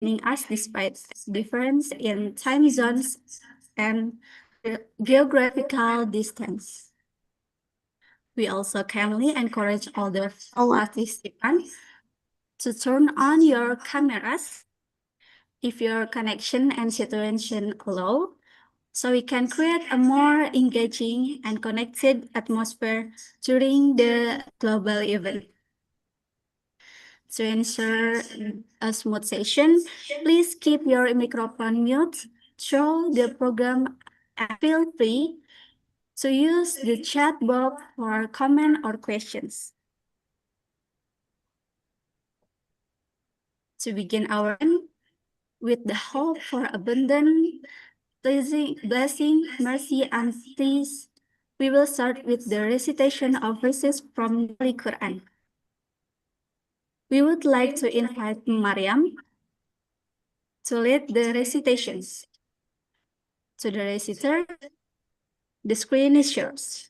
joining us despite difference in time zones and geographical distance. We also kindly encourage all participants to turn on your cameras if your connection and situation allow, so we can create a more engaging and connected atmosphere during the global event. To ensure a smooth session, please keep your microphone mute throughout the program and feel free to use the chat box for comment or questions. To begin our with the hope for abundant blessing, mercy, and peace, we will start with the recitation of verses from the Holy Quran. We would like to invite Mariam to lead the recitations. To the reciter, the screen is yours.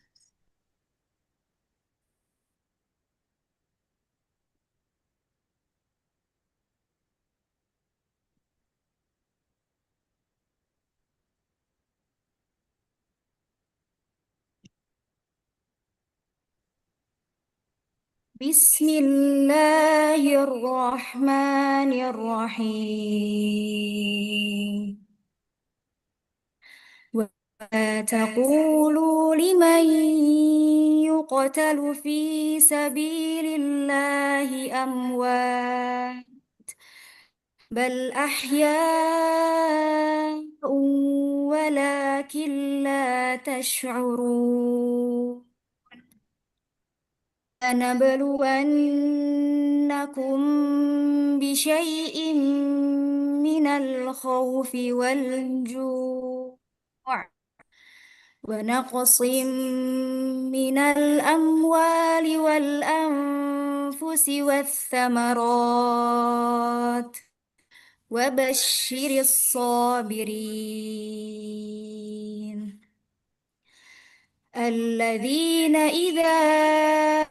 بسم الله الرحمن الرحيم ولا تقولوا لمن يقتل في سبيل الله أموات بل أحياء ولكن لا تشعرون لنبلونكم بشيء من الخوف والجوع ونقص من الأموال والأنفس والثمرات وبشر الصابرين الذين إذا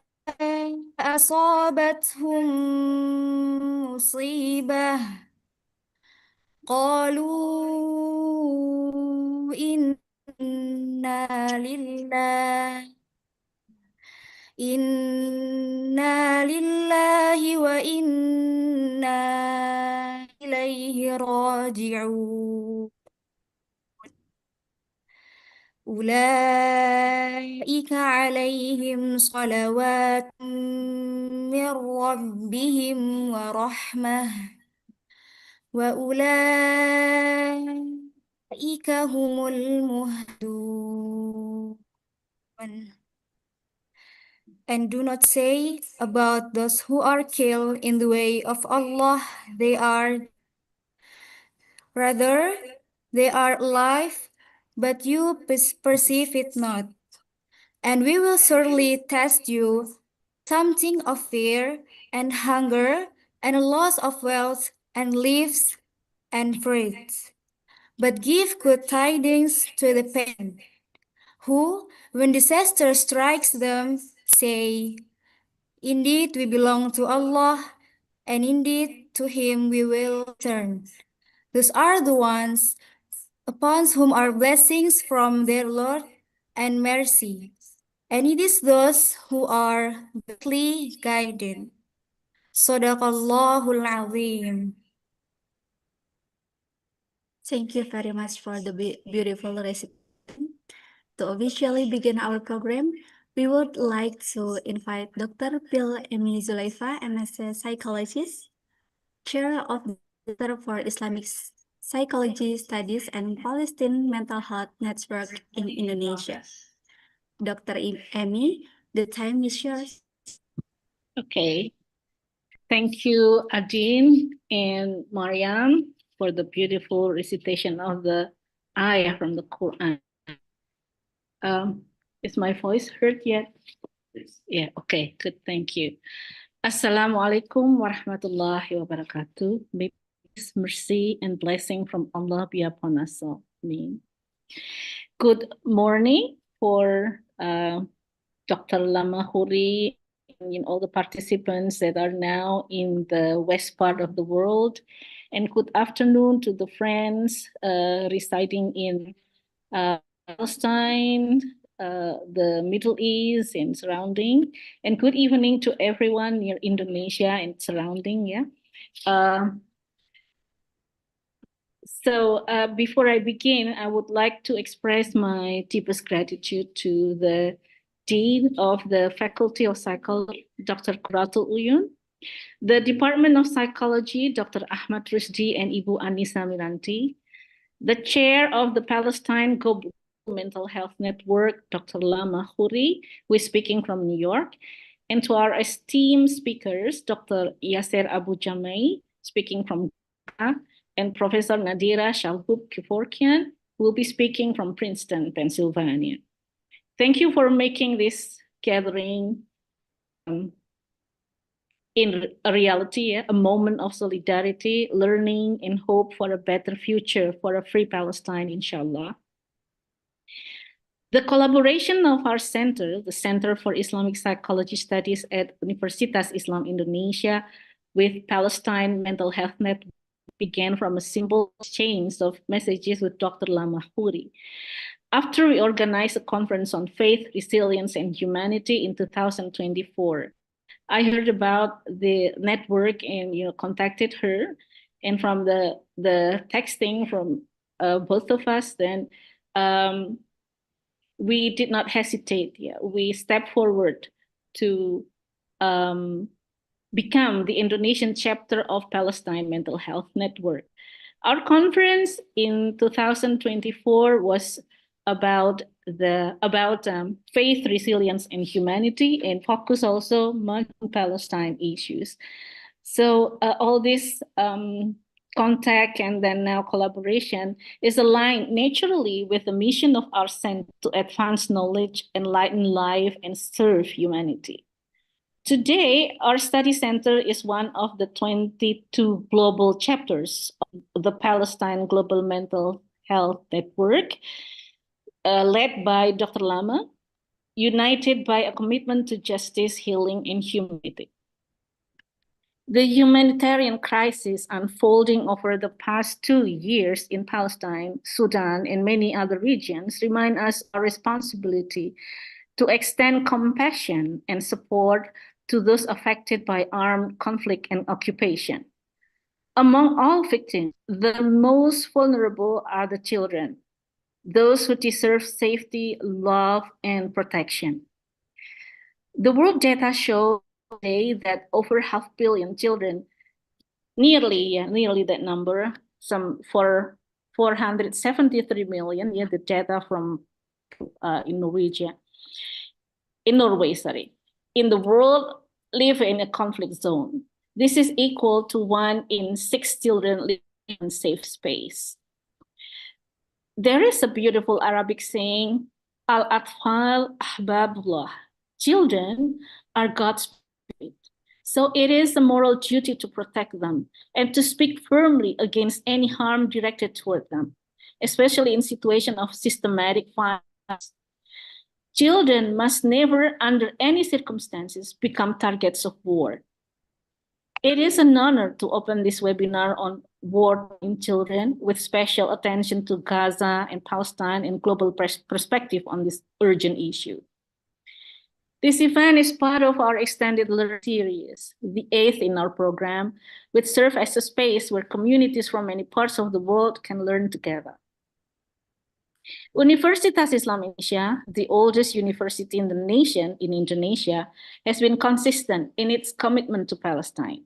أصابتهم مصيبة قالوا إنا لله وإنا إليه راجعون أولئك عليهم صلوات من ربهم ورحمة وأولئك هم المهتدون. And do not say about those who are killed in the way of Allah, rather, they are alive, but you perceive it not. And we will surely test you, something of fear and hunger and a loss of wealth and lives and fruits. But give good tidings to the patient, who, when disaster strikes them, say, indeed we belong to Allah, and indeed to Him we will turn. Those are the ones upon whom are blessings from their Lord and mercy. And it is those who are greatly guided. Sadaqallahul Azim. Thank you very much for the beautiful recitation. To officially begin our program, we would like to invite Dr. Pil Emi Zulaifa, MSc Psychologist, Chair of the Center for Islamic Psychology Studies and Palestine Mental Health Network in Indonesia. Dr. Emi, the time is yours. Okay. Thank you, Adin and Mariam, for the beautiful recitation of the ayah from the Quran. Is my voice heard yet? Yeah, okay, good, thank you. Assalamualaikum warahmatullahi wabarakatuh. May peace, mercy, and blessing from Allah be upon us all. Amen. Good morning for Dr. Lama Huri and all the participants that are now in the west part of the world, and good afternoon to the friends residing in Palestine, the Middle East and surrounding, and good evening to everyone near Indonesia and surrounding. Yeah. So before I begin, I would like to express my deepest gratitude to the Dean of the Faculty of Psychology, Dr. Quratul Uyun, the Department of Psychology, Dr. Ahmad Rusdi and Ibu Anissa Miranti, the Chair of the Palestine Global Mental Health Network, Dr. Lama Khoury, who is speaking from New York, and to our esteemed speakers, Dr. Yasser Abu Jamai, speaking from Dhaka, and Professor Nadira Shalhub Kevorkian, who will be speaking from Princeton, Pennsylvania. Thank you for making this gathering in a reality, a moment of solidarity, learning, and hope for a better future for a free Palestine, inshallah. The collaboration of our center, the Center for Islamic Psychology Studies at Universitas Islam Indonesia, with Palestine Mental Health Network began from a simple exchange of messages with Dr. Lama Khoury. After we organized a conference on faith, resilience, and humanity in 2024, I heard about the network and contacted her, and from the texting from both of us, then we did not hesitate. Yeah, we stepped forward to become the Indonesian chapter of Palestine Mental Health Network. Our conference in 2024 was about faith, resilience, and humanity, and focus also much on Palestine issues. So all this contact and then now collaboration is aligned naturally with the mission of our center to advance knowledge, enlighten life, and serve humanity. Today, our study center is one of the 22 global chapters of the Palestine Global Mental Health Network, led by Dr. Lama, united by a commitment to justice, healing, and humanity. The humanitarian crisis unfolding over the past 2 years in Palestine, Sudan, and many other regions remind us our responsibility to extend compassion and support to those affected by armed conflict and occupation. Among all victims, the most vulnerable are the children, those who deserve safety, love, and protection. The world data show today that over 500 million children, nearly that number, some for 473 million, the data from in Norway, in the world live in a conflict zone. This is equal to 1 in 6 children living in safe space. There is a beautiful Arabic saying, Al-Atfal Ahbabullah, children are God's spirit. So it is a moral duty to protect them and to speak firmly against any harm directed toward them, especially in situations of systematic violence. Children must never, under any circumstances, become targets of war. It is an honor to open this webinar on war in children with special attention to Gaza and Palestine and global perspective on this urgent issue. This event is part of our extended learning series, the 8th in our program, which serves as a space where communities from many parts of the world can learn together. Universitas Islam Indonesia, the oldest university in the nation in Indonesia, has been consistent in its commitment to Palestine.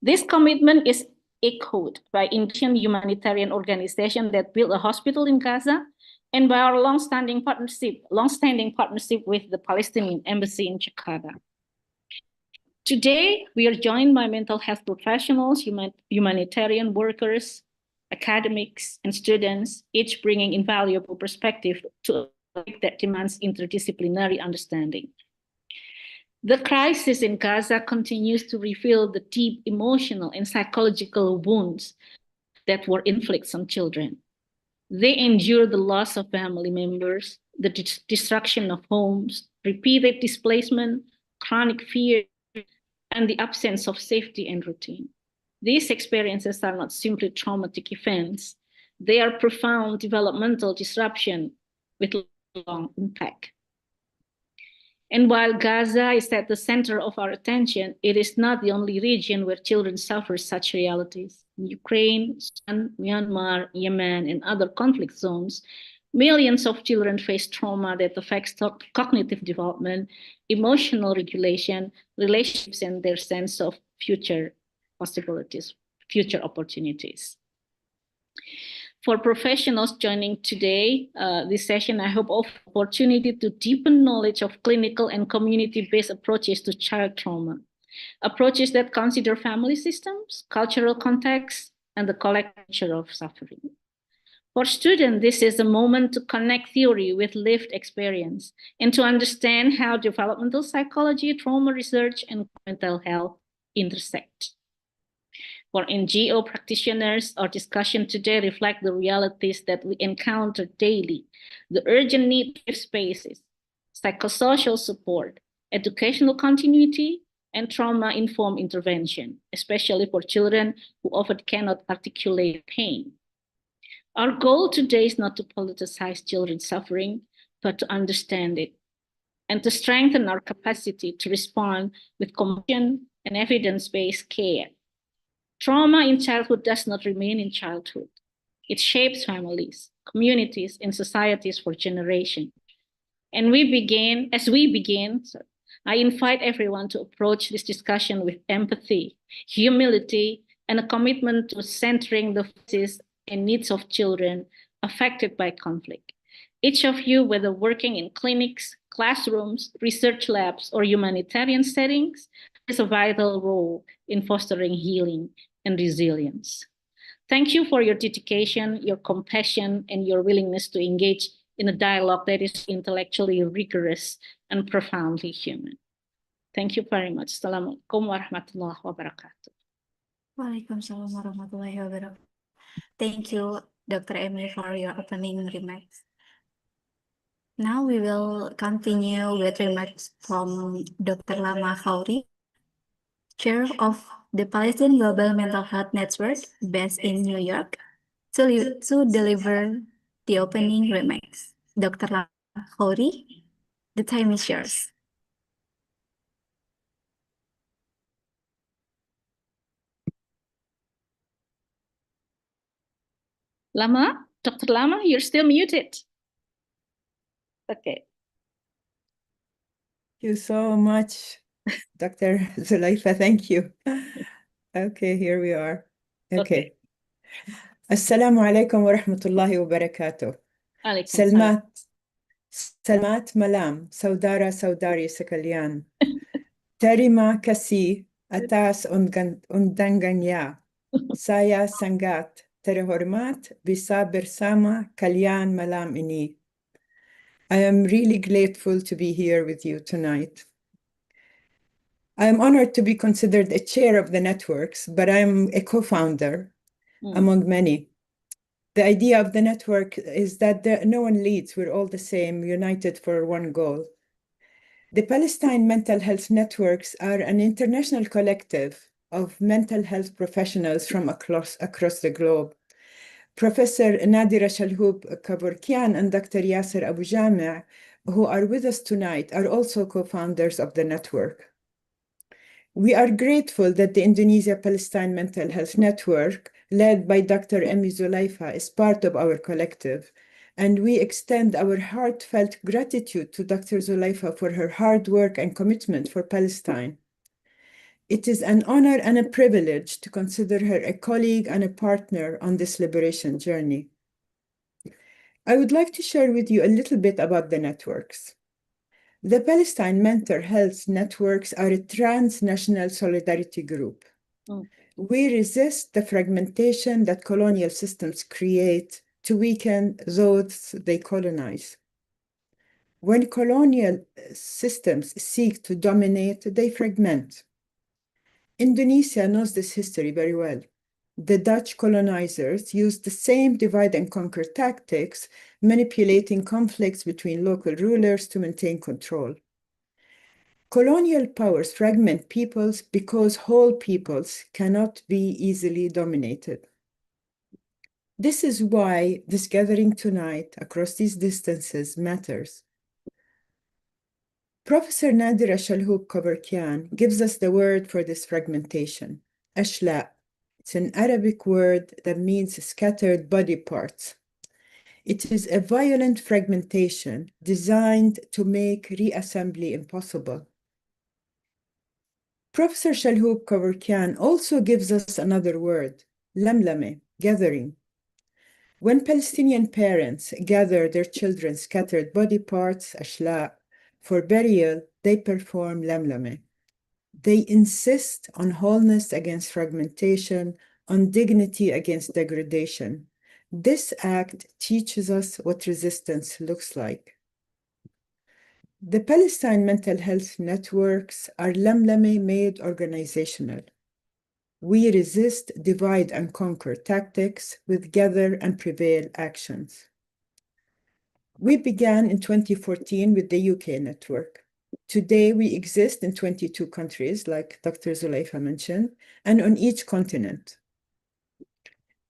This commitment is echoed by Indonesian humanitarian organization that built a hospital in Gaza, and by our long-standing partnership with the Palestinian Embassy in Jakarta. Today, we are joined by mental health professionals, humanitarian workers, academics, and students, each bringing invaluable perspective to a topic that demands interdisciplinary understanding. The crisis in Gaza continues to reveal the deep emotional and psychological wounds that were inflicted on children. They endure the loss of family members, the destruction of homes, repeated displacement, chronic fear, and the absence of safety and routine. These experiences are not simply traumatic events, they are profound developmental disruption with long impact. And while Gaza is at the center of our attention, it is not the only region where children suffer such realities. In Ukraine, Sudan, Myanmar, Yemen, and other conflict zones, millions of children face trauma that affects cognitive development, emotional regulation, relationships, and their sense of future possibilities, future opportunities. For professionals joining today, this session, I hope offer opportunity to deepen knowledge of clinical and community-based approaches to child trauma, approaches that consider family systems, cultural context, and the collective nature of suffering. For students, this is a moment to connect theory with lived experience and to understand how developmental psychology, trauma research, and mental health intersect. For NGO practitioners, our discussion today reflects the realities that we encounter daily, the urgent need for spaces, psychosocial support, educational continuity, and trauma-informed intervention, especially for children who often cannot articulate pain. Our goal today is not to politicize children's suffering, but to understand it and to strengthen our capacity to respond with compassion and evidence-based care. Trauma in childhood does not remain in childhood. It shapes families, communities, and societies for generations. And as we begin, I invite everyone to approach this discussion with empathy, humility, and a commitment to centering the voices and needs of children affected by conflict. Each of you, whether working in clinics, classrooms, research labs, or humanitarian settings, plays a vital role in fostering healing and resilience. Thank you for your dedication, your compassion, and your willingness to engage in a dialogue that is intellectually rigorous and profoundly human. Thank you very much. Assalamualaikum warahmatullahi wabarakatuh. Waalaikumsalam warahmatullahi wabarakatuh. Thank you, Dr. Emily, for your opening remarks. Now we will continue with remarks from Dr. Lama Khauri, Chair of the Palestine Global Mental Health Network based in New York, to deliver the opening remarks. Dr. Lama Khauri, the time is yours. Lama, Dr. Lama, you're still muted. Okay. Thank you so much, Dr. Zulaifa. Thank you. Okay, here we are. Okay. Assalamu alaikum wa rahmatullahi wa barakatuh. Salmat malam, saudara saudari sekalian. Terima kasih atas undangannya. Saya sangat terhormat bisa bersama kalian malam ini. I am really grateful to be here with you tonight. I am honored to be considered a chair of the networks, but I'm a co-founder among many. The idea of the network is that no one leads, we're all the same, united for one goal. The Palestine Mental Health Networks are an international collective of mental health professionals from across the globe. Professor Nadira Shalhoub Kaburkian and Dr. Yasser Abu Jami', who are with us tonight, are also co-founders of the network. We are grateful that the Indonesia-Palestine Mental Health Network, led by Dr. Emmy Zulaifa, is part of our collective, and we extend our heartfelt gratitude to Dr. Zulaifa for her hard work and commitment for Palestine. It is an honor and a privilege to consider her a colleague and a partner on this liberation journey. I would like to share with you a little bit about the networks. The Palestine Mental Health Networks are a transnational solidarity group. We resist the fragmentation that colonial systems create to weaken those they colonize. When colonial systems seek to dominate, they fragment. Indonesia knows this history very well. The Dutch colonizers used the same divide and conquer tactics, manipulating conflicts between local rulers to maintain control. Colonial powers fragment peoples because whole peoples cannot be easily dominated. This is why this gathering tonight across these distances matters. Professor Nadira Shalhoub Kabarkian gives us the word for this fragmentation, ashla. It's an Arabic word that means scattered body parts. It is a violent fragmentation designed to make reassembly impossible. Professor Shalhoub Kabarkian also gives us another word, lamlame, gathering. When Palestinian parents gather their children's scattered body parts, ashla, for burial, they perform lamlame. They insist on wholeness against fragmentation, on dignity against degradation. This act teaches us what resistance looks like. The Palestine mental health networks are lamlame made organizational. We resist divide and conquer tactics with gather and prevail actions. We began in 2014 with the UK network. Today, we exist in 22 countries, like Dr. Zulaifa mentioned, and on each continent.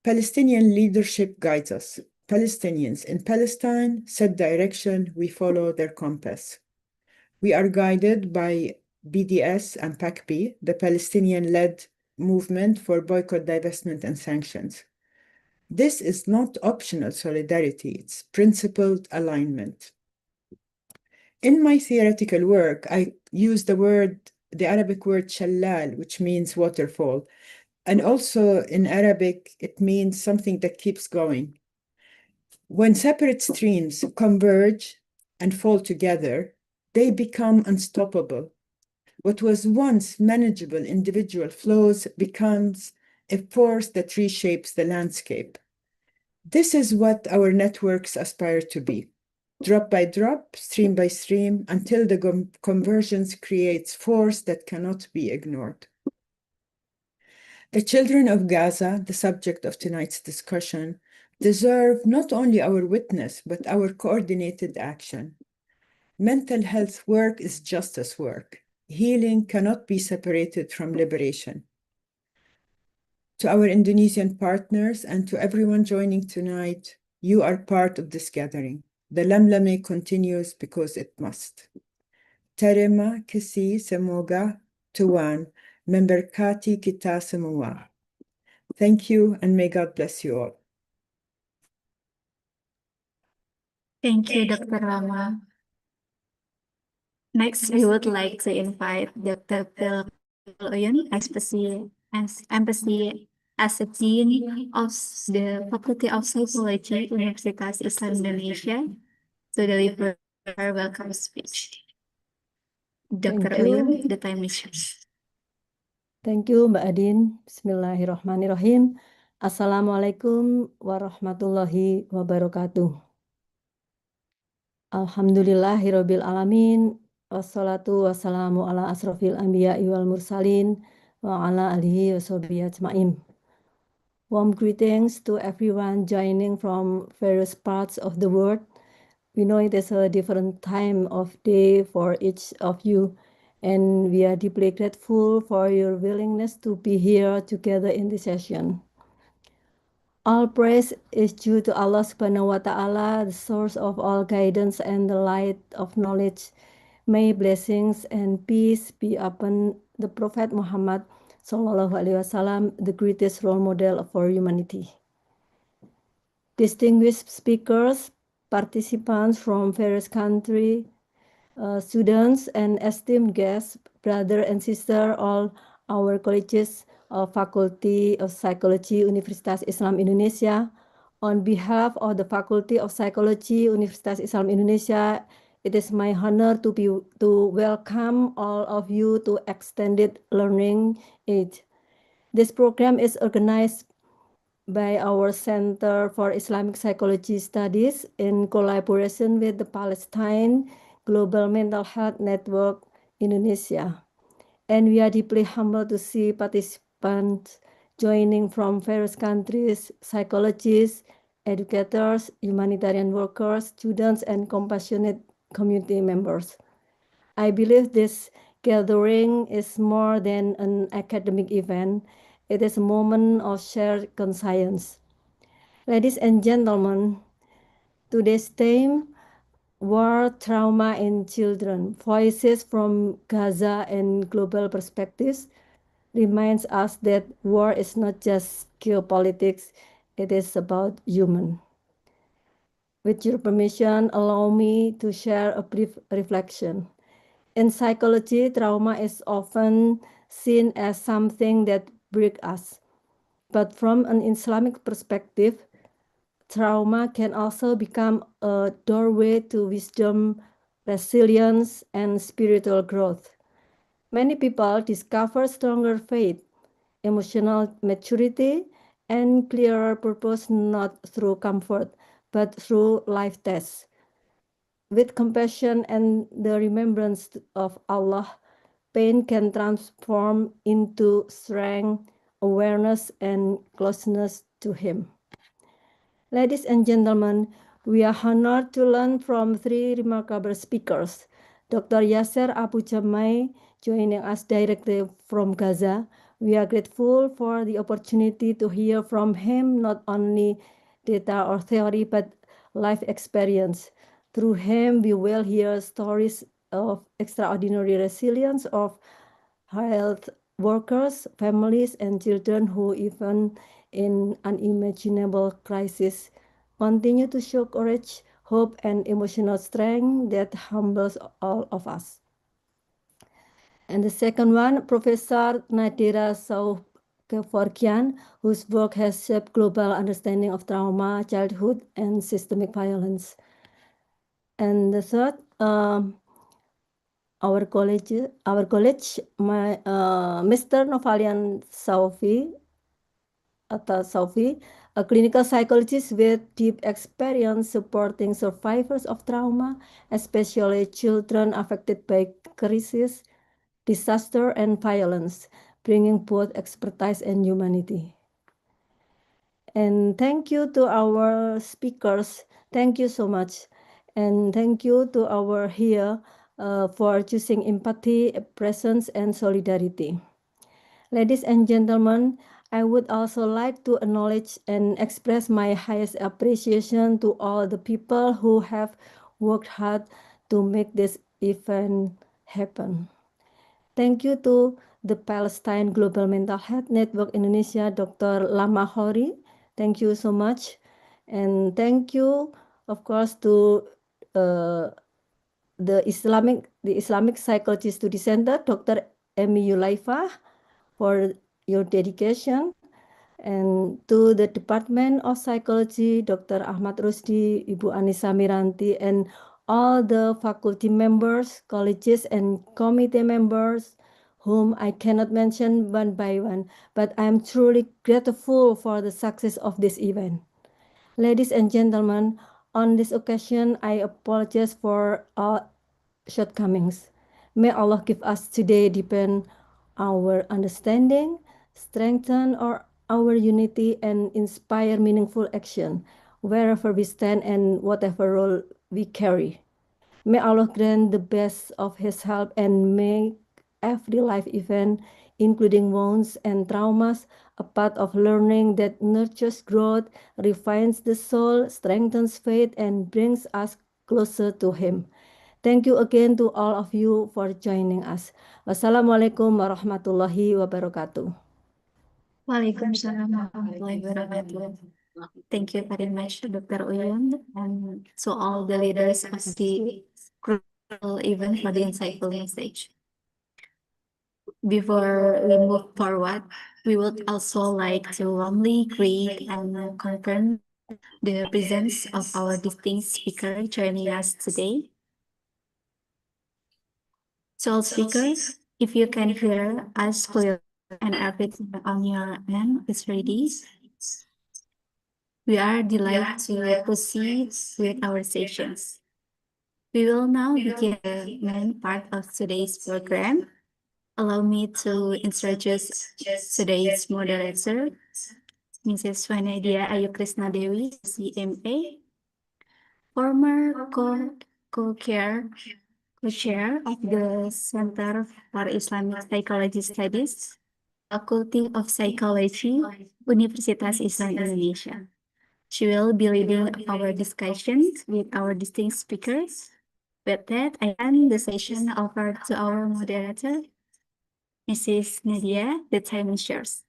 Palestinian leadership guides us. Palestinians in Palestine set direction, we follow their compass. We are guided by BDS and PACB, the Palestinian-led movement for boycott, divestment, and sanctions. This is not optional solidarity, it's principled alignment. In my theoretical work, I use the Arabic word shallal, which means waterfall. And also in Arabic, it means something that keeps going. When separate streams converge and fall together, they become unstoppable. What was once manageable individual flows becomes a force that reshapes the landscape. This is what our networks aspire to be. Drop by drop, stream by stream, until the convergence creates force that cannot be ignored. The children of Gaza, the subject of tonight's discussion, deserve not only our witness, but our coordinated action. Mental health work is justice work. Healing cannot be separated from liberation. To our Indonesian partners and to everyone joining tonight, you are part of this gathering. The lamlame continues because it must. Terima kasih semoga Tuhan memberkati kita semua. Thank you and may God bless you all. Thank you, Dr. Rama. Next, we would like to invite Dr. Phil Oyen, Empathy as a Dean of the Faculty of Psychology, Universitas Islam Indonesia, to deliver her welcome speech. Dr. Thank you. Oyen, the time is yours. Thank you, Mbak Adin. Bismillahirrahmanirrahim. Assalamualaikum warahmatullahi wabarakatuh. Alhamdulillahirabbil alamin. Wassalatu wassalamu ala asrofil anbiya'i wal mursalin wa ala alihi washabihi ajma'in. Warm greetings to everyone joining from various parts of the world. We know it is a different time of day for each of you, and we are deeply grateful for your willingness to be here together in this session. All praise is due to Allah subhanahu wa ta'ala, the source of all guidance and the light of knowledge. May blessings and peace be upon the Prophet Muhammad sallallahu alaihi wasallam, the greatest role model for humanity. Distinguished speakers, participants from various countries, students and esteemed guests, brother and sister, all our colleges of Faculty of Psychology, Universitas Islam Indonesia. On behalf of the Faculty of Psychology, Universitas Islam Indonesia, it is my honor to welcome all of you to Extended Learning Age. This program is organized by our Center for Islamic Psychology Studies in collaboration with the Palestine Global Mental Health Network Indonesia. And we are deeply humbled to see participants joining from various countries, psychologists, educators, humanitarian workers, students, and compassionate community members. I believe this gathering is more than an academic event. It is a moment of shared conscience. Ladies and gentlemen, today's theme, War, Trauma, in Children, Voices from Gaza and Global Perspectives, reminds us that war is not just geopolitics, it is about human. With your permission, allow me to share a brief reflection. In psychology, trauma is often seen as something that breaks us. But from an Islamic perspective, trauma can also become a doorway to wisdom, resilience, and spiritual growth. Many people discover stronger faith, emotional maturity, and clearer purpose not through comfort, but through life tests. With compassion and the remembrance of Allah, pain can transform into strength, awareness, and closeness to Him. Ladies and gentlemen, we are honored to learn from three remarkable speakers. Dr. Yasser Abu Jamai joining us directly from Gaza. We are grateful for the opportunity to hear from him not only data or theory but life experience. Through him, we will hear stories of extraordinary resilience of health workers, families, and children who, even in unimaginable crisis, continue to show courage, hope, and emotional strength that humbles all of us. And the second one, Professor Nadira Kevorkian, whose work has shaped global understanding of trauma, childhood, and systemic violence. And the third, our college, Mr. Novalian Saufi, a clinical psychologist with deep experience supporting survivors of trauma, especially children affected by crisis, disaster, and violence, bringing both expertise and humanity. And thank you to our speakers. Thank you so much. And thank you to our here for choosing empathy, presence, and solidarity. Ladies and gentlemen, I would also like to acknowledge and express my highest appreciation to all the people who have worked hard to make this event happen. Thank you to the Palestine Global Mental Health Network Indonesia, Dr. Lama Hori. Thank you so much. And thank you, of course, to the Islamic Psychology Study Center, Dr. Emi Yulaifa, for your dedication, and to the Department of Psychology, Dr. Ahmad Rusdi, Ibu Anissa Miranti, and all the faculty members, colleges, and committee members, whom I cannot mention one by one, but I am truly grateful for the success of this event. Ladies and gentlemen, on this occasion, I apologize for all shortcomings. May Allah give us today deepen our understanding, strengthen our unity, and inspire meaningful action wherever we stand and whatever role we carry. May Allah grant the best of His help and make every life event, including wounds and traumas, a path of learning that nurtures growth, refines the soul, strengthens faith, and brings us closer to Him. Thank you again to all of you for joining us. Wassalamualaikum warahmatullahi wabarakatuh. Waalaikumsalam warahmatullahi wabarakatuh. Thank you very much, Dr. Uyun, and to all the leaders of the crucial event for the insightful message. Before we move forward, we would also like to warmly greet and confirm the presence of our distinct speaker joining us today. To all speakers, if you can hear us clearly and everything on your end is ready, we are delighted to proceed with our sessions. We will now begin the main part of today's program. Allow me to introduce today's moderator, Mrs. Vanedia Ayu Krishna Dewi, CMA, former co-chair co-chair of the Center for Islamic Psychology Studies, Faculty of Psychology, Universitas Islam Indonesia. She will be leading our discussions with our distinct speakers. With that, I hand the session over to our moderator, Mrs. Nadia. The time is yours.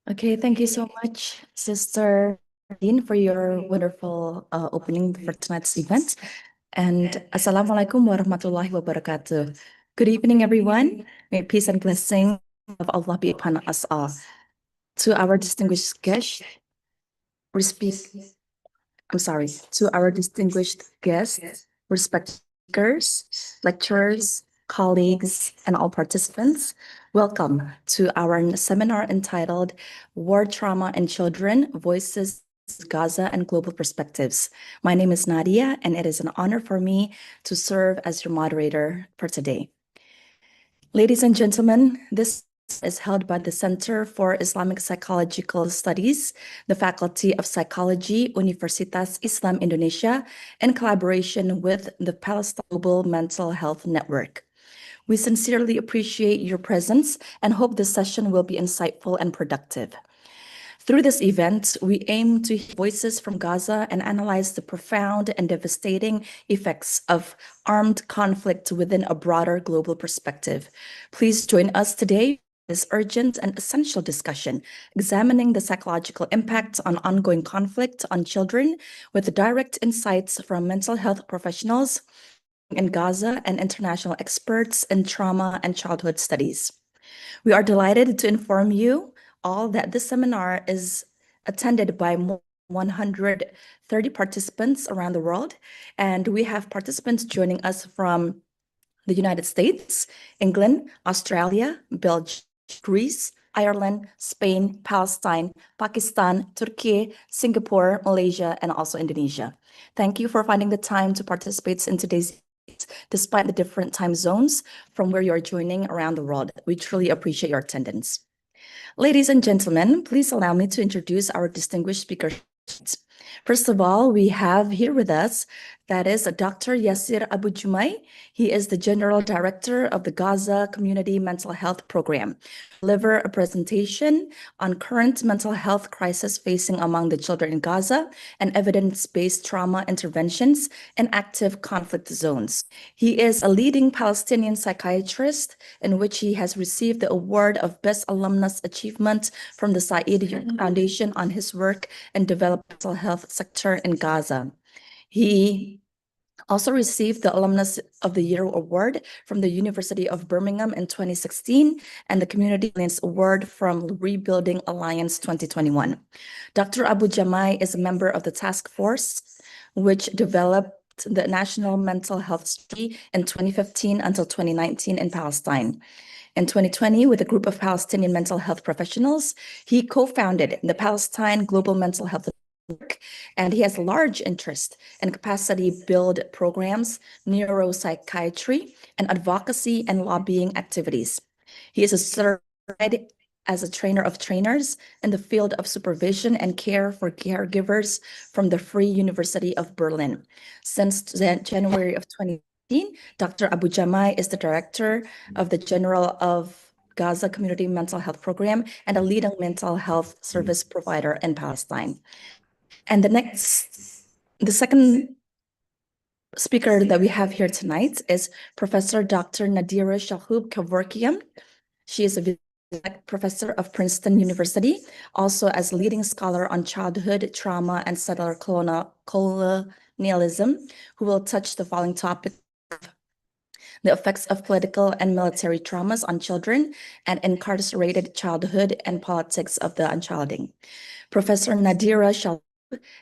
Okay, thank you so much, Sister Dean, for your wonderful opening for tonight's event. And Assalamualaikum warahmatullahi wabarakatuh. Good evening, everyone. May peace and blessing of Allah be upon us all. To our distinguished guests, respected speakers, lecturers, colleagues, and all participants, welcome to our seminar entitled War Trauma in Children, Voices, Gaza, and Global Perspectives. My name is Nadia, and it is an honor for me to serve as your moderator for today. Ladies and gentlemen, this is held by the Center for Islamic Psychological Studies, the Faculty of Psychology, Universitas Islam Indonesia, in collaboration with the Palestine Global Mental Health Network. We sincerely appreciate your presence and hope this session will be insightful and productive. Through this event, we aim to hear voices from Gaza and analyze the profound and devastating effects of armed conflict within a broader global perspective. Please join us today for this urgent and essential discussion, examining the psychological impact on ongoing conflict on children with direct insights from mental health professionals in Gaza and international experts in trauma and childhood studies. We are delighted to inform you all that this seminar is attended by more than 130 participants around the world, and we have participants joining us from the United States, England, Australia, Belgium, Greece, Ireland, Spain, Palestine, Pakistan, Turkey, Singapore, Malaysia, and also Indonesia. Thank you for finding the time to participate in today's event, despite the different time zones from where you are joining around the world. We truly appreciate your attendance. Ladies and gentlemen, please allow me to introduce our distinguished speakers. First of all, we have here with us, that is Dr. Yasir Abu Jumai. He is the General Director of the Gaza Community Mental Health Program. Deliver a presentation on current mental health crisis facing among the children in Gaza and evidence-based trauma interventions in active conflict zones. He is a leading Palestinian psychiatrist in which he has received the award of Best Alumnus Achievement from the Said Foundation on his work in developmental health sector in Gaza. He also received the Alumnus of the Year Award from the University of Birmingham in 2016 and the Community Alliance Award from Rebuilding Alliance 2021. Dr. Abu Jamai is a member of the task force which developed the National Mental Health Strategy in 2015 until 2019 in Palestine. In 2020, with a group of Palestinian mental health professionals, he co-founded the Palestine Global Mental Health Network, and he has large interest in capacity build programs, neuropsychiatry, and advocacy and lobbying activities. He is certified as a trainer of trainers in the field of supervision and care for caregivers from the Free University of Berlin. Since January of 2018, Dr. Abu Jamai is the director of the General of Gaza Community Mental Health Program and a leading mental health service provider in Palestine. And the second speaker that we have here tonight is Professor Dr. Nadira Shahub Kevorkian. She is a professor of Princeton University, also as leading scholar on childhood trauma and settler colonialism, who will touch the following topics: the effects of political and military traumas on children and incarcerated childhood and politics of the unchilding. Professor Nadira Shahub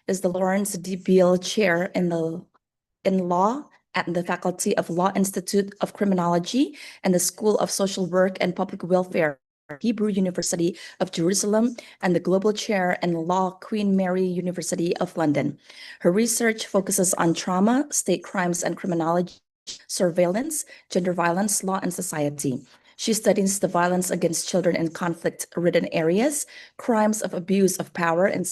is the Lawrence D. Beale Chair in Law at the Faculty of Law Institute of Criminology and the School of Social Work and Public Welfare, Hebrew University of Jerusalem, and the Global Chair in Law, Queen Mary University of London. Her research focuses on trauma, state crimes and criminology, surveillance, gender violence, law, and society. She studies the violence against children in conflict-ridden areas, crimes of abuse of power, and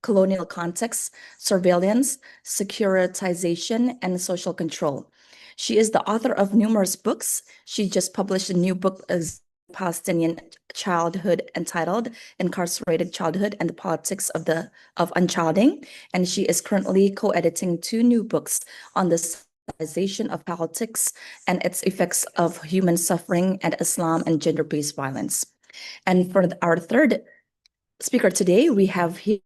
colonial contexts, surveillance, securitization, and social control. She is the author of numerous books. She just published a new book as Palestinian childhood entitled Incarcerated Childhood and the Politics of Unchilding. And she is currently co-editing 2 new books on the civilization of politics and its effects of human suffering and Islam and gender-based violence. And for our third speaker today, we have here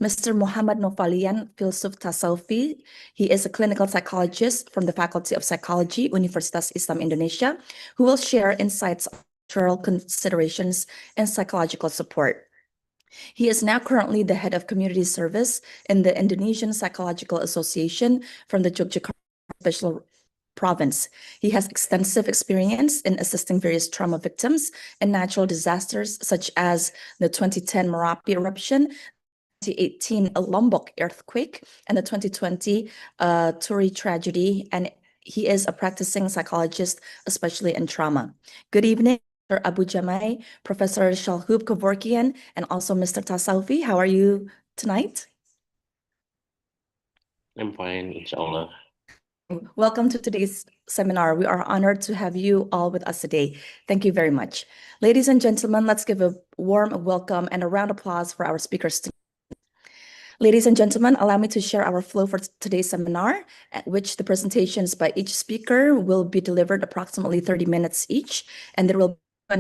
Mr. Muhammad Nofalian Filsuf Tasawfi. He is a clinical psychologist from the Faculty of Psychology, Universitas Islam Indonesia, who will share insights on cultural considerations and psychological support. He is now currently the head of community service in the Indonesian Psychological Association from the Yogyakarta Special Province. He has extensive experience in assisting various trauma victims and natural disasters such as the 2010 Merapi eruption, 2018 Lombok earthquake, and the 2020 Turi tragedy. And he is a practicing psychologist, especially in trauma. Good evening, Dr. Abu Jamai, Professor Shalhub Kevorkian, and also Mr. Tasawfi. How are you tonight? I'm fine, inshallah. Welcome to today's seminar. We are honored to have you all with us today. Thank you very much. Ladies and gentlemen, let's give a warm welcome and a round of applause for our speakers today. Ladies and gentlemen, allow me to share our flow for today's seminar, at which the presentations by each speaker will be delivered approximately 30 minutes each, and there will be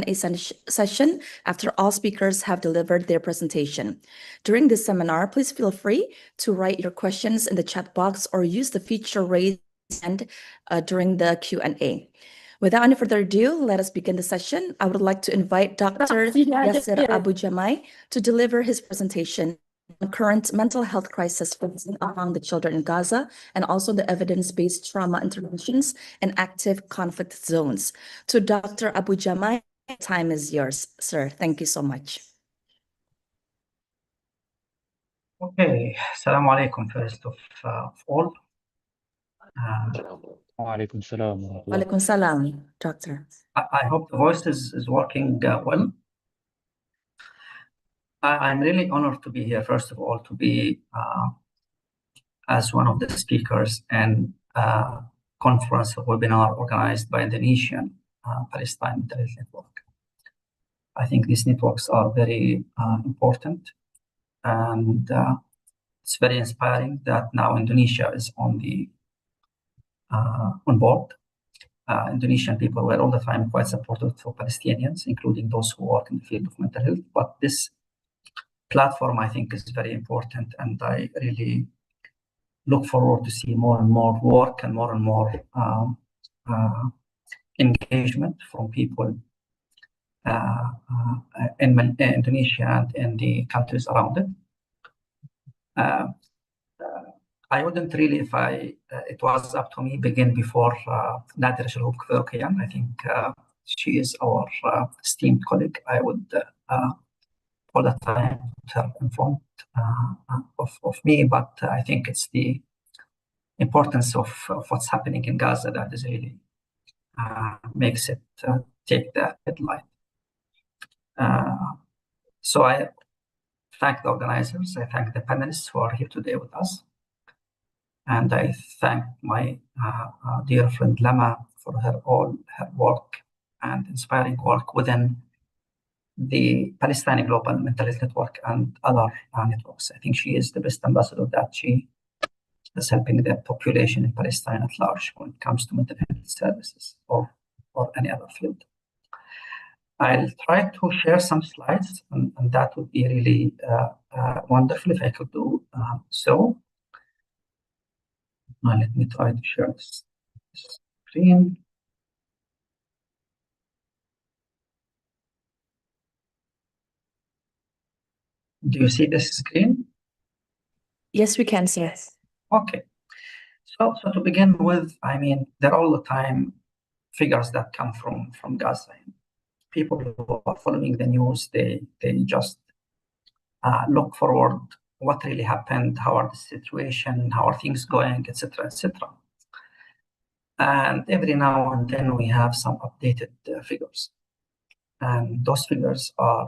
a session after all speakers have delivered their presentation. During this seminar, please feel free to write your questions in the chat box or use the feature raised hand during the Q&A. Without any further ado, let us begin the session. I would like to invite Dr. Yasser Abu Jamai to deliver his presentation on current mental health crisis among the children in Gaza, and also the evidence-based trauma interventions in active conflict zones. To Dr. Abu Jamai, time is yours, sir. Thank you so much. Okay, Assalamu alaikum first of all. Walaikum salam. Walaikum salam, doctor. I hope the voice is working well. I'm really honored to be here, first of all, to be as one of the speakers in a conference or webinar organized by Indonesian Palestine Mental Health Network. I think these networks are very important, and it's very inspiring that now Indonesia is on board. Indonesian people were all the time quite supportive for Palestinians, including those who work in the field of mental health. But this platform, I think, is very important, and I really look forward to see more and more work and more engagement from people in Indonesia and in the countries around it. I wouldn't really, if it was up to me, begin before Nadia Shalhoub Kevorkian. I think she is our esteemed colleague. I would all the time put her in front of me, but I think it's the importance of what's happening in Gaza that is really makes it take the headline. So I thank the organizers, I thank the panelists who are here today with us, and I thank my dear friend Lama for her work and inspiring work within the Palestinian Global Mental Health Network and other networks. I think she is the best ambassador that she is helping the population in Palestine at large when it comes to mental health services or any other field. I'll try to share some slides, and that would be really wonderful if I could do so. Now let me try to share this screen. Do you see this screen? Yes, we can, sir. Okay. So to begin with, I mean, there are all the time figures that come from Gaza. People who are following the news, they just look forward what really happened, how are the situation, how are things going, etc., etc. And every now and then we have some updated figures, and those figures are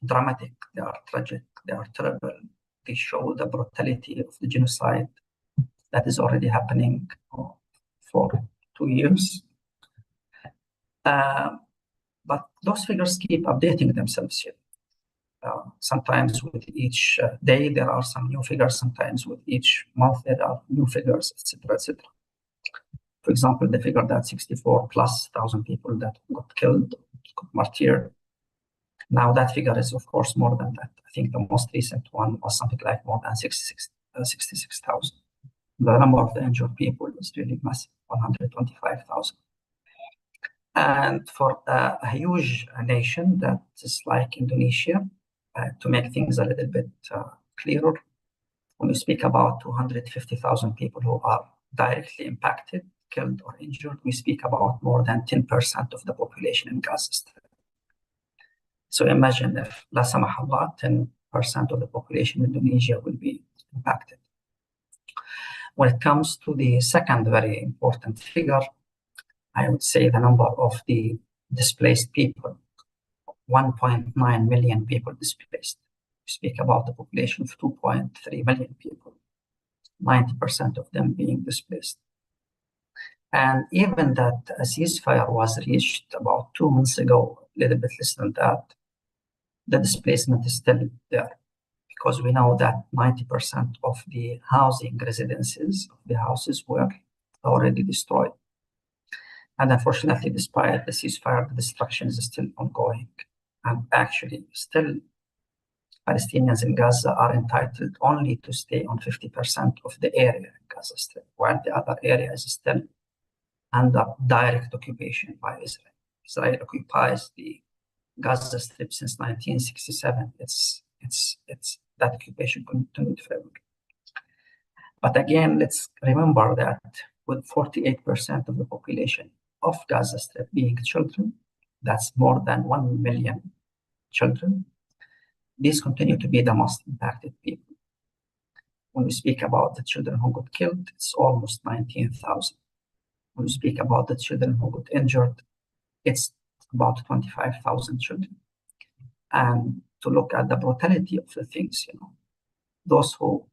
dramatic, they are tragic, They are terrible. They show the brutality of the genocide that is already happening for 2 years. But those figures keep updating themselves here. Sometimes with each day, there are some new figures. Sometimes with each month, there are new figures, etc., etc. For example, the figure that 64,000+ people that got killed, got martyred. Now that figure is, of course, more than that. I think the most recent one was something like more than 66,000. The number of the injured people is really massive, 125,000. And for a huge nation that is like Indonesia, to make things a little bit clearer, when we speak about 250,000 people who are directly impacted, killed or injured, we speak about more than 10% of the population in Gaza Strip. So imagine if, la samahallah, 10% of the population in Indonesia will be impacted. When it comes to the second very important figure, I would say the number of the displaced people, 1.9 million people displaced. We speak about the population of 2.3 million people, 90% of them being displaced. And even that a ceasefire was reached about 2 months ago, a little bit less than that, the displacement is still there, because we know that 90% of the housing residences of the houses were already destroyed. And unfortunately, despite the ceasefire, the destruction is still ongoing. And actually, still, Palestinians in Gaza are entitled only to stay on 50% of the area in Gaza Strip, while the other area is still under direct occupation by Israel. Israel occupies the Gaza Strip since 1967. It's that occupation continued forever. But again, let's remember that with 48% of the population of Gaza Strip being children, that's more than 1 million children, these continue to be the most impacted people. When we speak about the children who got killed, it's almost 19,000. When we speak about the children who got injured, it's about 25,000 children. And to look at the brutality of the things, those who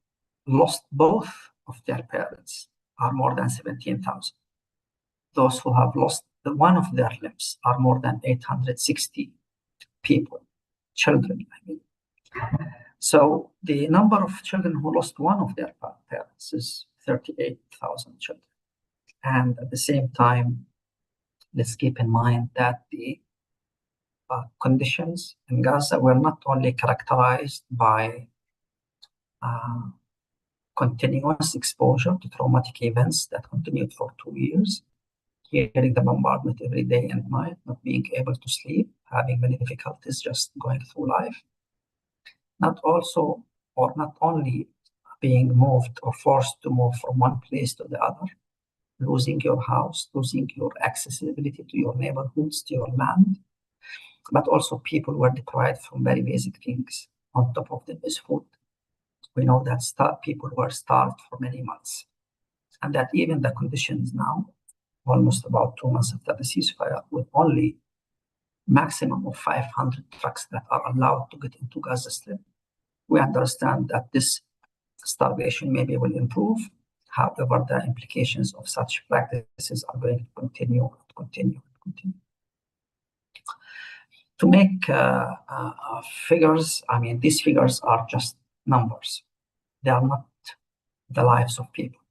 lost both of their parents are more than 17,000. Those who have lost one of their limbs are more than 860 people, children, I mean. So the number of children who lost one of their parents is 38,000 children. And at the same time, let's keep in mind that the conditions in Gaza were not only characterized by continuous exposure to traumatic events that continued for 2 years, hearing the bombardment every day and night, not being able to sleep, having many difficulties just going through life, not only being moved or forced to move from one place to the other, losing your house, losing your accessibility to your neighborhoods, to your land, but also people were deprived from very basic things. On top of them is food. We know that people were starved for many months, and that even the conditions now, almost about 2 months after the ceasefire, with only maximum of 500 trucks that are allowed to get into Gaza Strip, we understand that this starvation maybe will improve. However, the implications of such practices are going to continue. To make figures, I mean, these figures are just numbers. They are not the lives of people.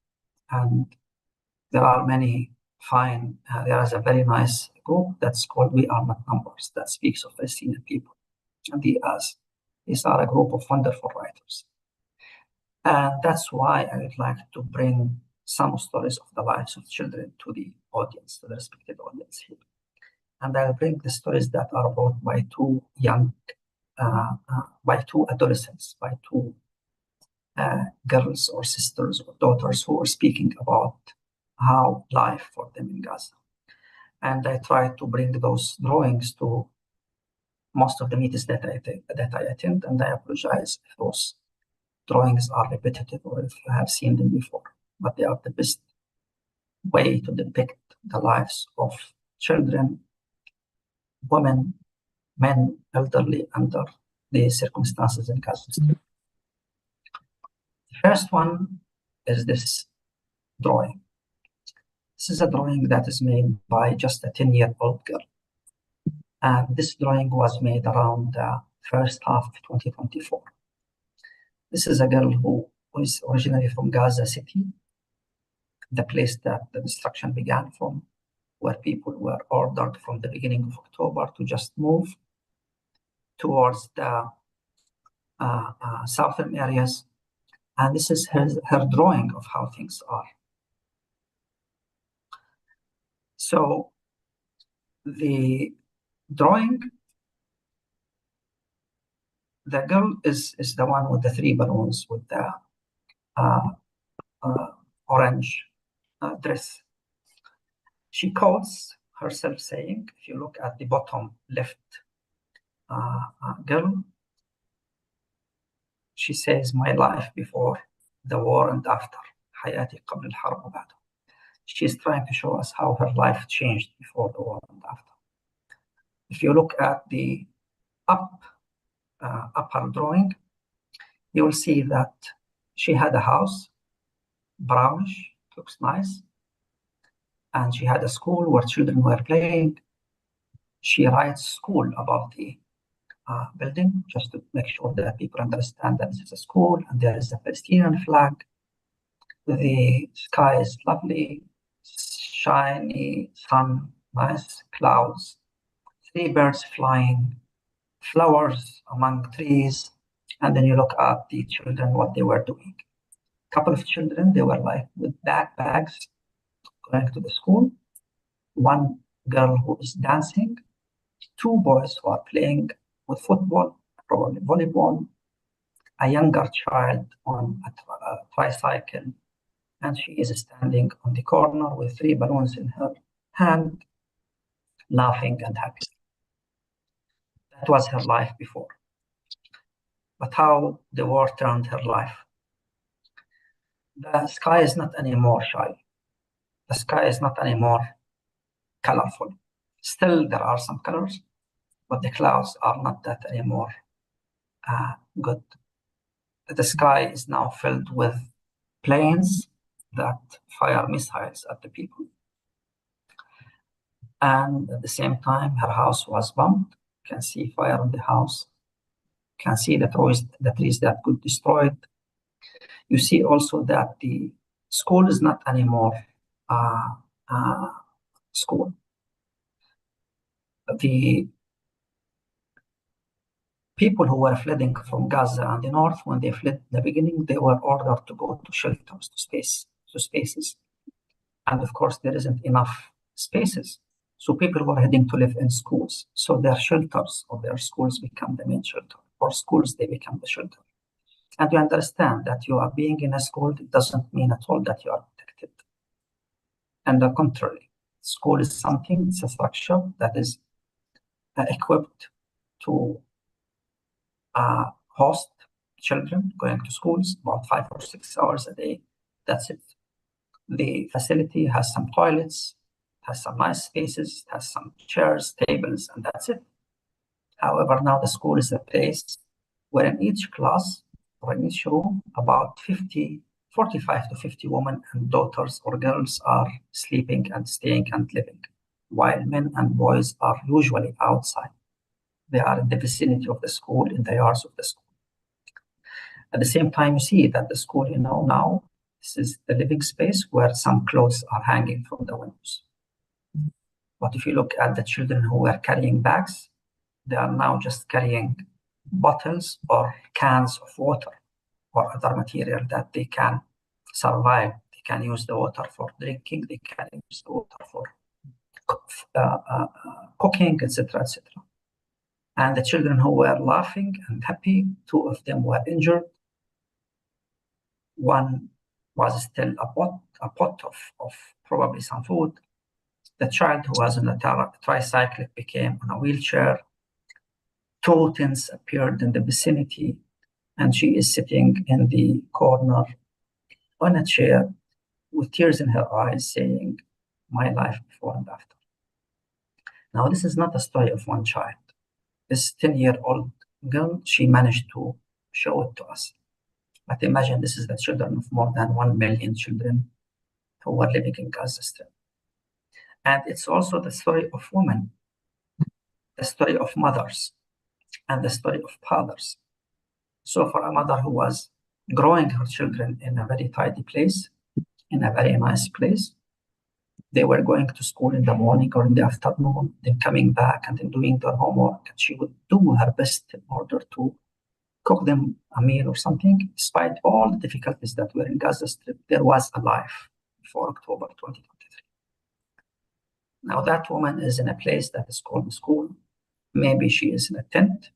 And there are many fine, there is a very nice group that's called We Are Not Numbers that speaks of Palestinian people. And these are a group of wonderful writers. And that's why I would like to bring some stories of the lives of children to the audience, to the respected audience here. And I'll bring the stories that are brought by two adolescents, by two girls or sisters or daughters who are speaking about how life for them in Gaza. And I try to bring those drawings to most of the meetings that I attend, and I apologize if those drawings are repetitive or if you have seen them before, but they are the best way to depict the lives of children, women, men, elderly, under the circumstances in Gaza City. The first one is this drawing. This is a drawing that is made by just a 10-year-old girl. And this drawing was made around the first half of 2024. This is a girl who is originally from Gaza City, the place that the destruction began from, where people were ordered from the beginning of October to just move towards the southern areas. And this is her drawing of how things are. So the drawing, the girl is the one with the 3 balloons with the orange dress. She quotes herself saying, if you look at the bottom left girl, she says, my life before the war and after. حياتي قبل الحرب وبعد. She's trying to show us how her life changed before the war and after. If you look at the upper drawing, you will see that she had a house, brownish, looks nice, and she had a school where children were playing. She writes school above the building just to make sure that people understand that this is a school and there is a Palestinian flag. The sky is lovely, shiny, sun, nice clouds, 3 birds flying, flowers among trees. And then you look at the children, what they were doing. A couple of children, they were like with backpacks going to the school. One girl who is dancing, 2 boys who are playing with football, probably volleyball, a younger child on a tricycle, and she is standing on the corner with 3 balloons in her hand, laughing and happy. That was her life before. But how the war turned her life. The sky is not anymore shy. The sky is not anymore colorful. Still, there are some colors, but the clouds are not that anymore good. The sky is now filled with planes that fire missiles at the people. And at the same time, her house was bombed. You can see fire in the house. You can see the trees that could destroy it. You see also that the school is not anymore school. The people who were fleeing from Gaza and the north, when they fled in the beginning, they were ordered to go to shelters, to spaces. And of course, there isn't enough spaces. So people were heading to live in schools. So their shelters or their schools become the main shelter, or schools, they become the shelter. And you understand that you are being in a school, it doesn't mean at all that you are protected. And the contrary, school is something, it's a structure that is equipped to host children going to schools about 5 or 6 hours a day. That's it. The facility has some toilets, has some nice spaces, has some chairs, tables, and that's it. However, now the school is a place where in each class or in each room, about 45 to 50 women and daughters or girls are sleeping and staying and living, while men and boys are usually outside. They are in the vicinity of the school, in the yards of the school. At the same time, you see that the school, now, this is the living space where some clothes are hanging from the windows. But if you look at the children who were carrying bags, they are now just carrying bottles or cans of water or other material that they can survive. They can use the water for drinking, they can use the water for cooking, etc., etc. And the children who were laughing and happy, 2 of them were injured. One was still a pot of probably some food. The child who was on a tricycle became on a wheelchair. 2 tents appeared in the vicinity, and she is sitting in the corner on a chair with tears in her eyes saying, my life before and after. Now, this is not a story of one child. This 10-year-old girl, she managed to show it to us. But imagine this is the children of more than 1 million children who were living in Gaza Strip. And it's also the story of women, the story of mothers, and the story of fathers. So for a mother who was growing her children in a very tidy place, in a very nice place, they were going to school in the morning or in the afternoon, then coming back and then doing their homework. And she would do her best in order to cook them a meal or something. Despite all the difficulties that were in Gaza Strip, there was a life before October 2023. Now that woman is in a place that is called school. Maybe she is in a tent.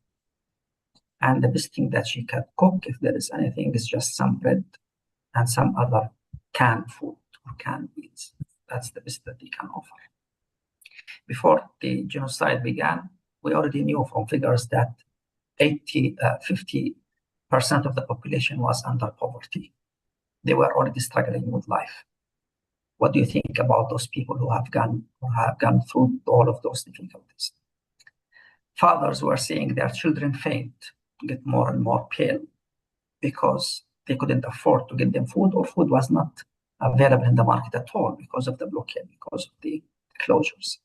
And the best thing that she can cook, if there is anything, is just some bread and some other canned food or canned meats. That's the best that they can offer. Before the genocide began, we already knew from figures that 50% of the population was under poverty. They were already struggling with life. What do you think about those people who have gone through all of those difficulties? Fathers were seeing their children faint, get more and more pale, because they couldn't afford to get them food, or food was not available in the market at all because of the blockade, because of the closures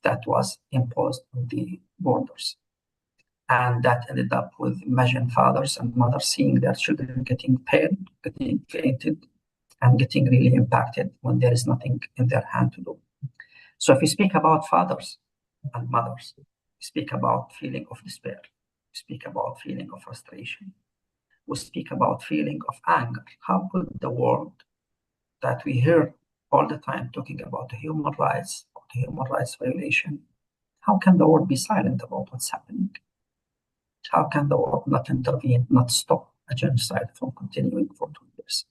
that was imposed on the borders. And that ended up with Imagine fathers and mothers seeing their children getting pale, getting fainted, and getting really impacted when there is nothing in their hand to do. So if we speak about fathers and mothers, we speak about feeling of despair, we speak about feeling of frustration, we speak about feeling of anger. How could the world that we hear all the time talking about the human rights violation, how can the world be silent about what's happening? How can the world not intervene, not stop a genocide from continuing for 2 years?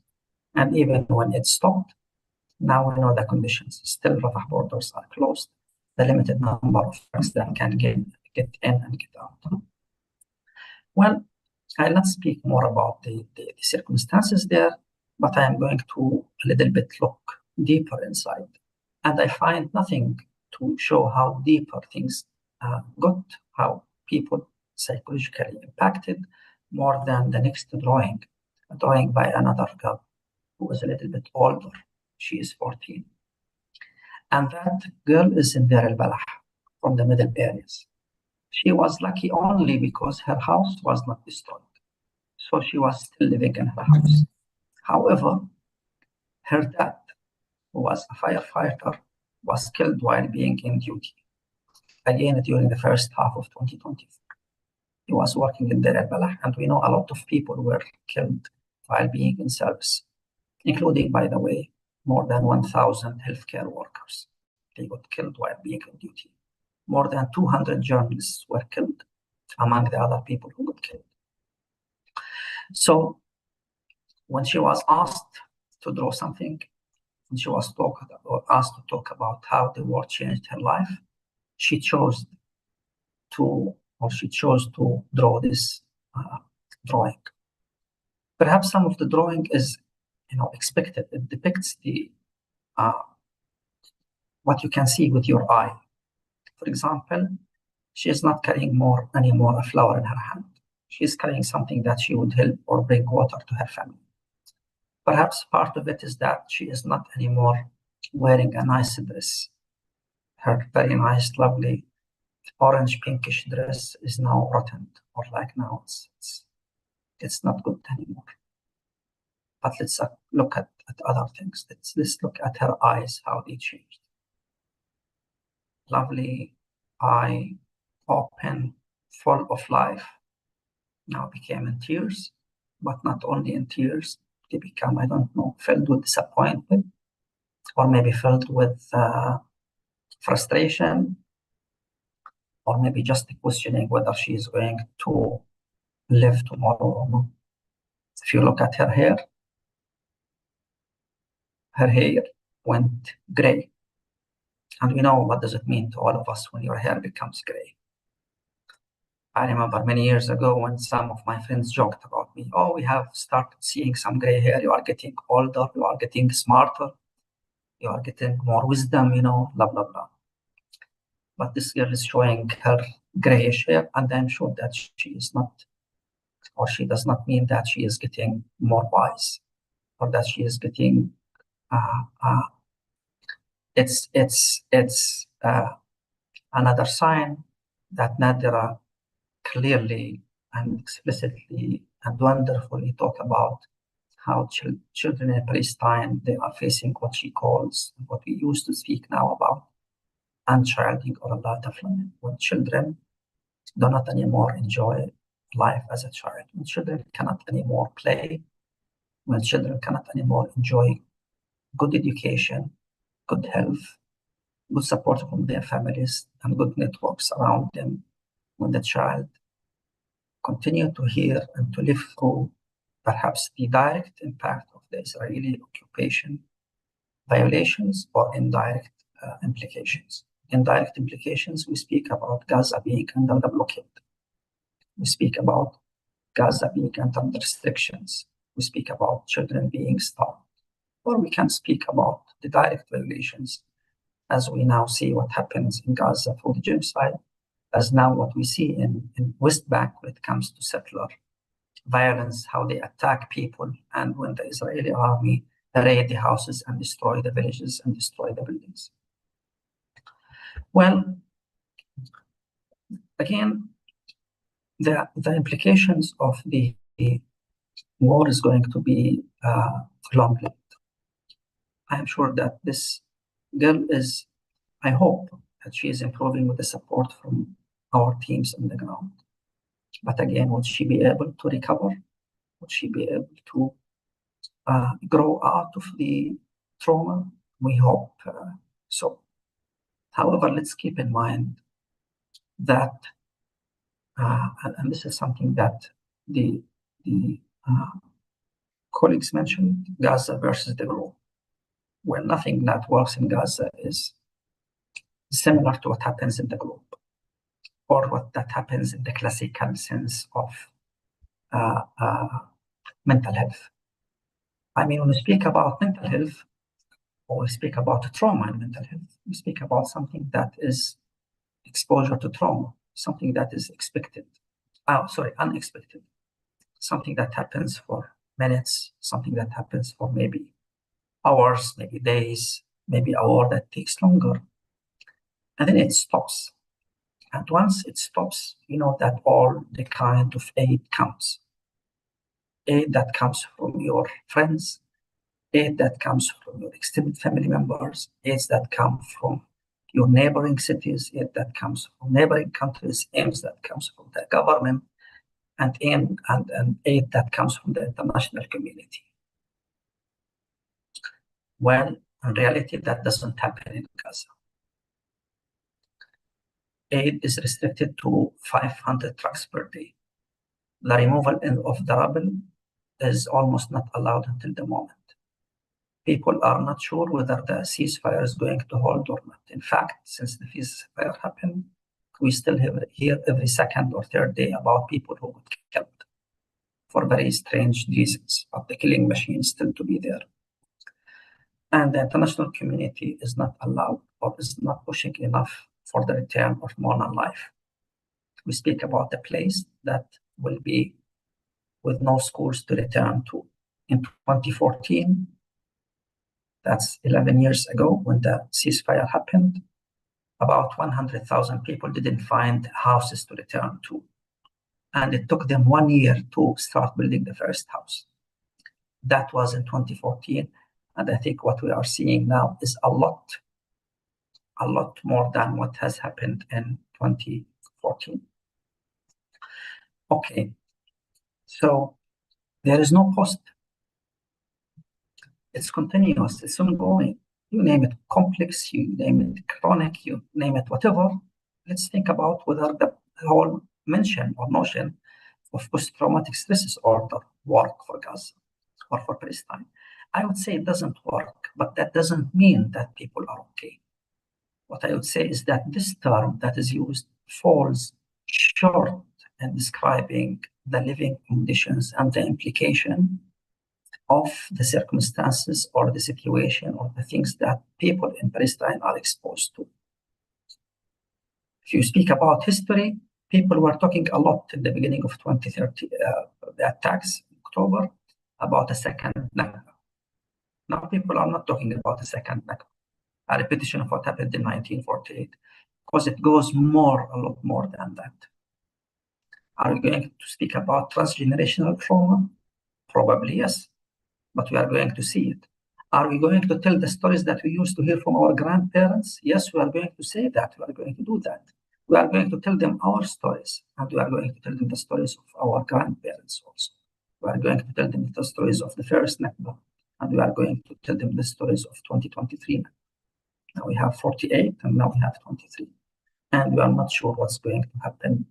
And even when it stopped, now we know the conditions. Still, Rafah borders are closed. The limited number of folks that can get in and get out. Well, I'll not speak more about the circumstances there, but I am going to a little bit look deeper inside. And I find nothing to show how deeper things got, how people psychologically impacted, more than the next drawing, a drawing by another girl who is a little bit older. She is 14. And that girl is in Deir al-Balah, from the middle areas. She was lucky only because her house was not destroyed. So she was still living in her house. However, her dad, who was a firefighter, was killed while being in duty. Again, during the first half of 2024. He was working in Deir al-Balah, and we know a lot of people were killed while being in service, including, by the way, more than 1,000 healthcare workers. They got killed while being on duty. More than 200 journalists were killed, among the other people who got killed. So when she was asked to draw something, when she was asked to talk about how the war changed her life, she chose to draw this drawing. Perhaps some of the drawing is, expected. It depicts the what you can see with your eye. For example, she is not carrying anymore a flower in her hand. She is carrying something that she would help or bring water to her family. Perhaps part of it is that she is not anymore wearing a nice dress. Her very nice, lovely, orange pinkish dress is now rotten, or like now it's not good anymore. But let's look at other things. Let's look at her eyes, how they changed. Lovely eye, open, full of life, now became in tears, but not only in tears, they become, I don't know, filled with disappointment, or maybe filled with frustration, or maybe just questioning whether she is going to live tomorrow or not. If you look at her hair went gray. And we know what does it mean to all of us when your hair becomes gray. I remember many years ago when some of my friends joked about me, oh, we have started seeing some gray hair, you are getting older, you are getting smarter, you are getting more wisdom, blah, blah, blah. But this girl is showing her grayish hair, and I'm sure that she is not, or she does not mean that she is getting more wise, or that she is getting. It's another sign that Nadira clearly and explicitly and wonderfully talk about how children in Palestine, they are facing what she calls, what we used to speak now about, unchilding or a lot of when children do not anymore enjoy life as a child, when children cannot anymore play, when children cannot anymore enjoy good education, good health, good support from their families, and good networks around them, when the child continue to hear and to live through perhaps the direct impact of the Israeli occupation violations or indirect implications. Indirect implications, we speak about Gaza being under the blockade. We speak about Gaza being under restrictions. We speak about children being starved. Or we can speak about the direct violations as we now see what happens in Gaza through the genocide, as now what we see in West Bank when it comes to settler violence, how they attack people, and when the Israeli army raid the houses and destroy the villages and destroy the buildings. Well, again, the implications of the war is going to be long-lived. I am sure that this girl is, I hope that she is improving with the support from our teams on the ground. But again, would she be able to recover? Would she be able to grow out of the trauma? We hope so. However, let's keep in mind that, and this is something that the colleagues mentioned, Gaza versus the globe. Well, nothing that works in Gaza is similar to what happens in the globe, or what that happens in the classical sense of mental health. I mean, when we speak about mental health, or we speak about trauma and mental health, we speak about something that is exposure to trauma, something that is unexpected, something that happens for minutes, something that happens for maybe hours, maybe days, maybe a war that takes longer, and then it stops. And once it stops, you know that all the kind of aid counts. Aid that comes from your friends, aid that comes from your extended family members, aids that come from your neighboring cities, aid that comes from neighboring countries, aids that comes from the government, and aid that comes from the international community. Well, in reality, that doesn't happen in Gaza. Aid is restricted to 500 trucks per day. The removal of the rubble is almost not allowed until the moment. People are not sure whether the ceasefire is going to hold or not. In fact, since the ceasefire happened, we still hear every second or third day about people who got killed for very strange reasons, but the killing machine is still to be there. And the international community is not allowed or is not pushing enough for the return of normal life. We speak about a place that will be with no schools to return to. In 2014, that's 11 years ago when the ceasefire happened, about 100,000 people didn't find houses to return to. And it took them 1 year to start building the first house. That was in 2014. And I think what we are seeing now is a lot more than what has happened in 2014. Okay, so there is no post. It's continuous, it's ongoing. You name it complex, you name it chronic, you name it whatever. Let's think about whether the whole mention or notion of post-traumatic stress disorder work for Gaza or for Palestine. I would say it doesn't work, but that doesn't mean that people are okay. What I would say is that this term that is used falls short in describing the living conditions and the implication of the circumstances or the situation or the things that people in Palestine are exposed to. If you speak about history, people were talking a lot in the beginning of 2030, the attacks in October, about a second Nakba. Now people are not talking about a second Nakba, a repetition of what happened in 1948, because it goes a lot more than that. Are we going to speak about transgenerational trauma? Probably yes, but we are going to see it. Are we going to tell the stories that we used to hear from our grandparents? Yes, we are going to say that. We are going to do that. We are going to tell them our stories, and we are going to tell them the stories of our grandparents also. We are going to tell them the stories of the first Nakba, and we are going to tell them the stories of 2023. Now we have 48, and now we have 23. And we are not sure what's going to happen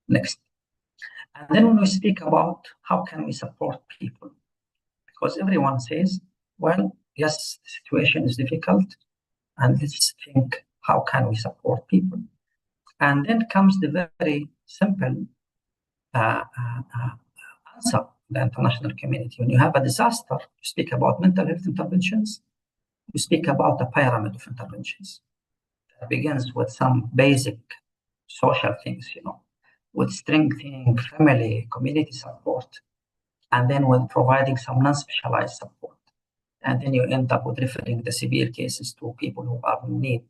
next. And then when we speak about how can we support people, because everyone says, well, yes, the situation is difficult, and let's think, how can we support people? And then comes the very simple answer, the international community. When you have a disaster, you speak about mental health interventions, you speak about a pyramid of interventions. It begins with some basic social things, with strengthening family, community support, and then with providing some non-specialized support. And then you end up with referring the severe cases to people who are in need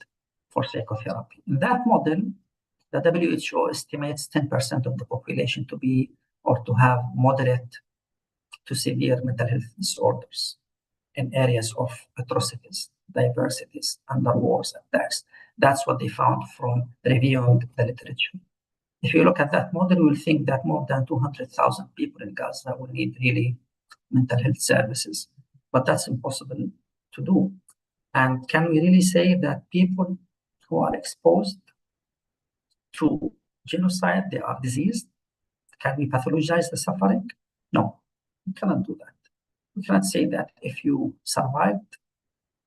for psychotherapy. In that model, the WHO estimates 10% of the population to be or to have moderate to severe mental health disorders in areas of atrocities, diversities, under wars, attacks. That's what they found from reviewing the literature. If you look at that model, you will think that more than 200,000 people in Gaza will need really mental health services. But that's impossible to do. And can we really say that people who are exposed to genocide, they are diseased? Can we pathologize the suffering? No, we cannot do that. We cannot say that if you survived,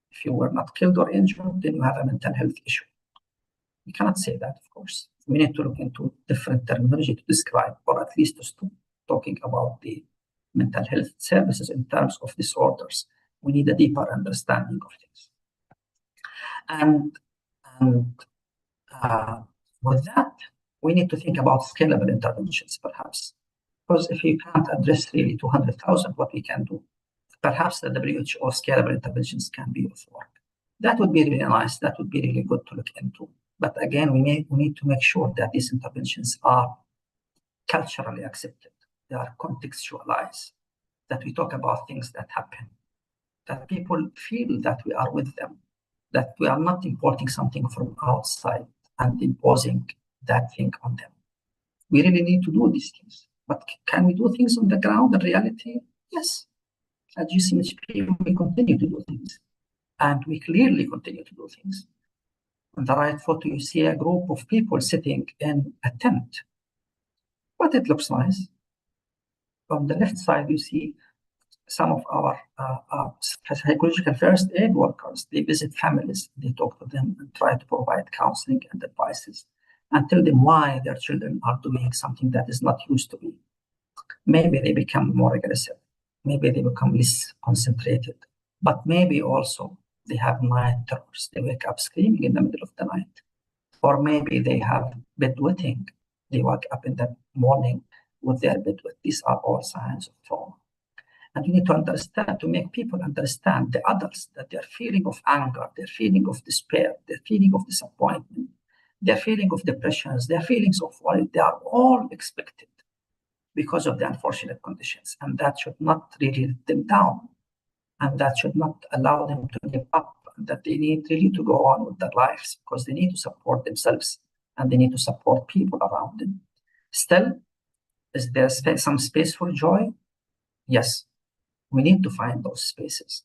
if you were not killed or injured, then you have a mental health issue. We cannot say that, of course. We need to look into different terminology to describe, or at least to stop talking about the mental health services in terms of disorders. We need a deeper understanding of things. And with that, we need to think about scalable interventions, perhaps. Because if you can't address really 200,000, what we can do, perhaps the WHO scalable interventions can be of work. That would be really nice. That would be really good to look into. But again, we need to make sure that these interventions are culturally accepted. They are contextualized, that we talk about things that happen, that people feel that we are with them, that we are not importing something from outside and imposing that thing on them. We really need to do these things. But can we do things on the ground in reality? Yes. At UCMHP, we continue to do things. And we clearly continue to do things. On the right photo, you see a group of people sitting in a tent. But it looks nice. On the left side, you see some of our psychological first aid workers. They visit families, they talk to them and try to provide counseling and advices and tell them why their children are doing something that is not used to be. Maybe they become more aggressive. Maybe they become less concentrated. But maybe also they have night terrors. They wake up screaming in the middle of the night. Or maybe they have bedwetting. They wake up in the morning with their bedwet. These are all signs of trauma. And you need to understand, to make people understand, the others, that their feeling of anger, their feeling of despair, their feeling of disappointment, their feeling of depressions, their feelings of worry, they are all expected because of the unfortunate conditions. And that should not really let them down. And that should not allow them to give up. That they need really to go on with their lives because they need to support themselves and they need to support people around them. Still, is there some space for joy? Yes. We need to find those spaces.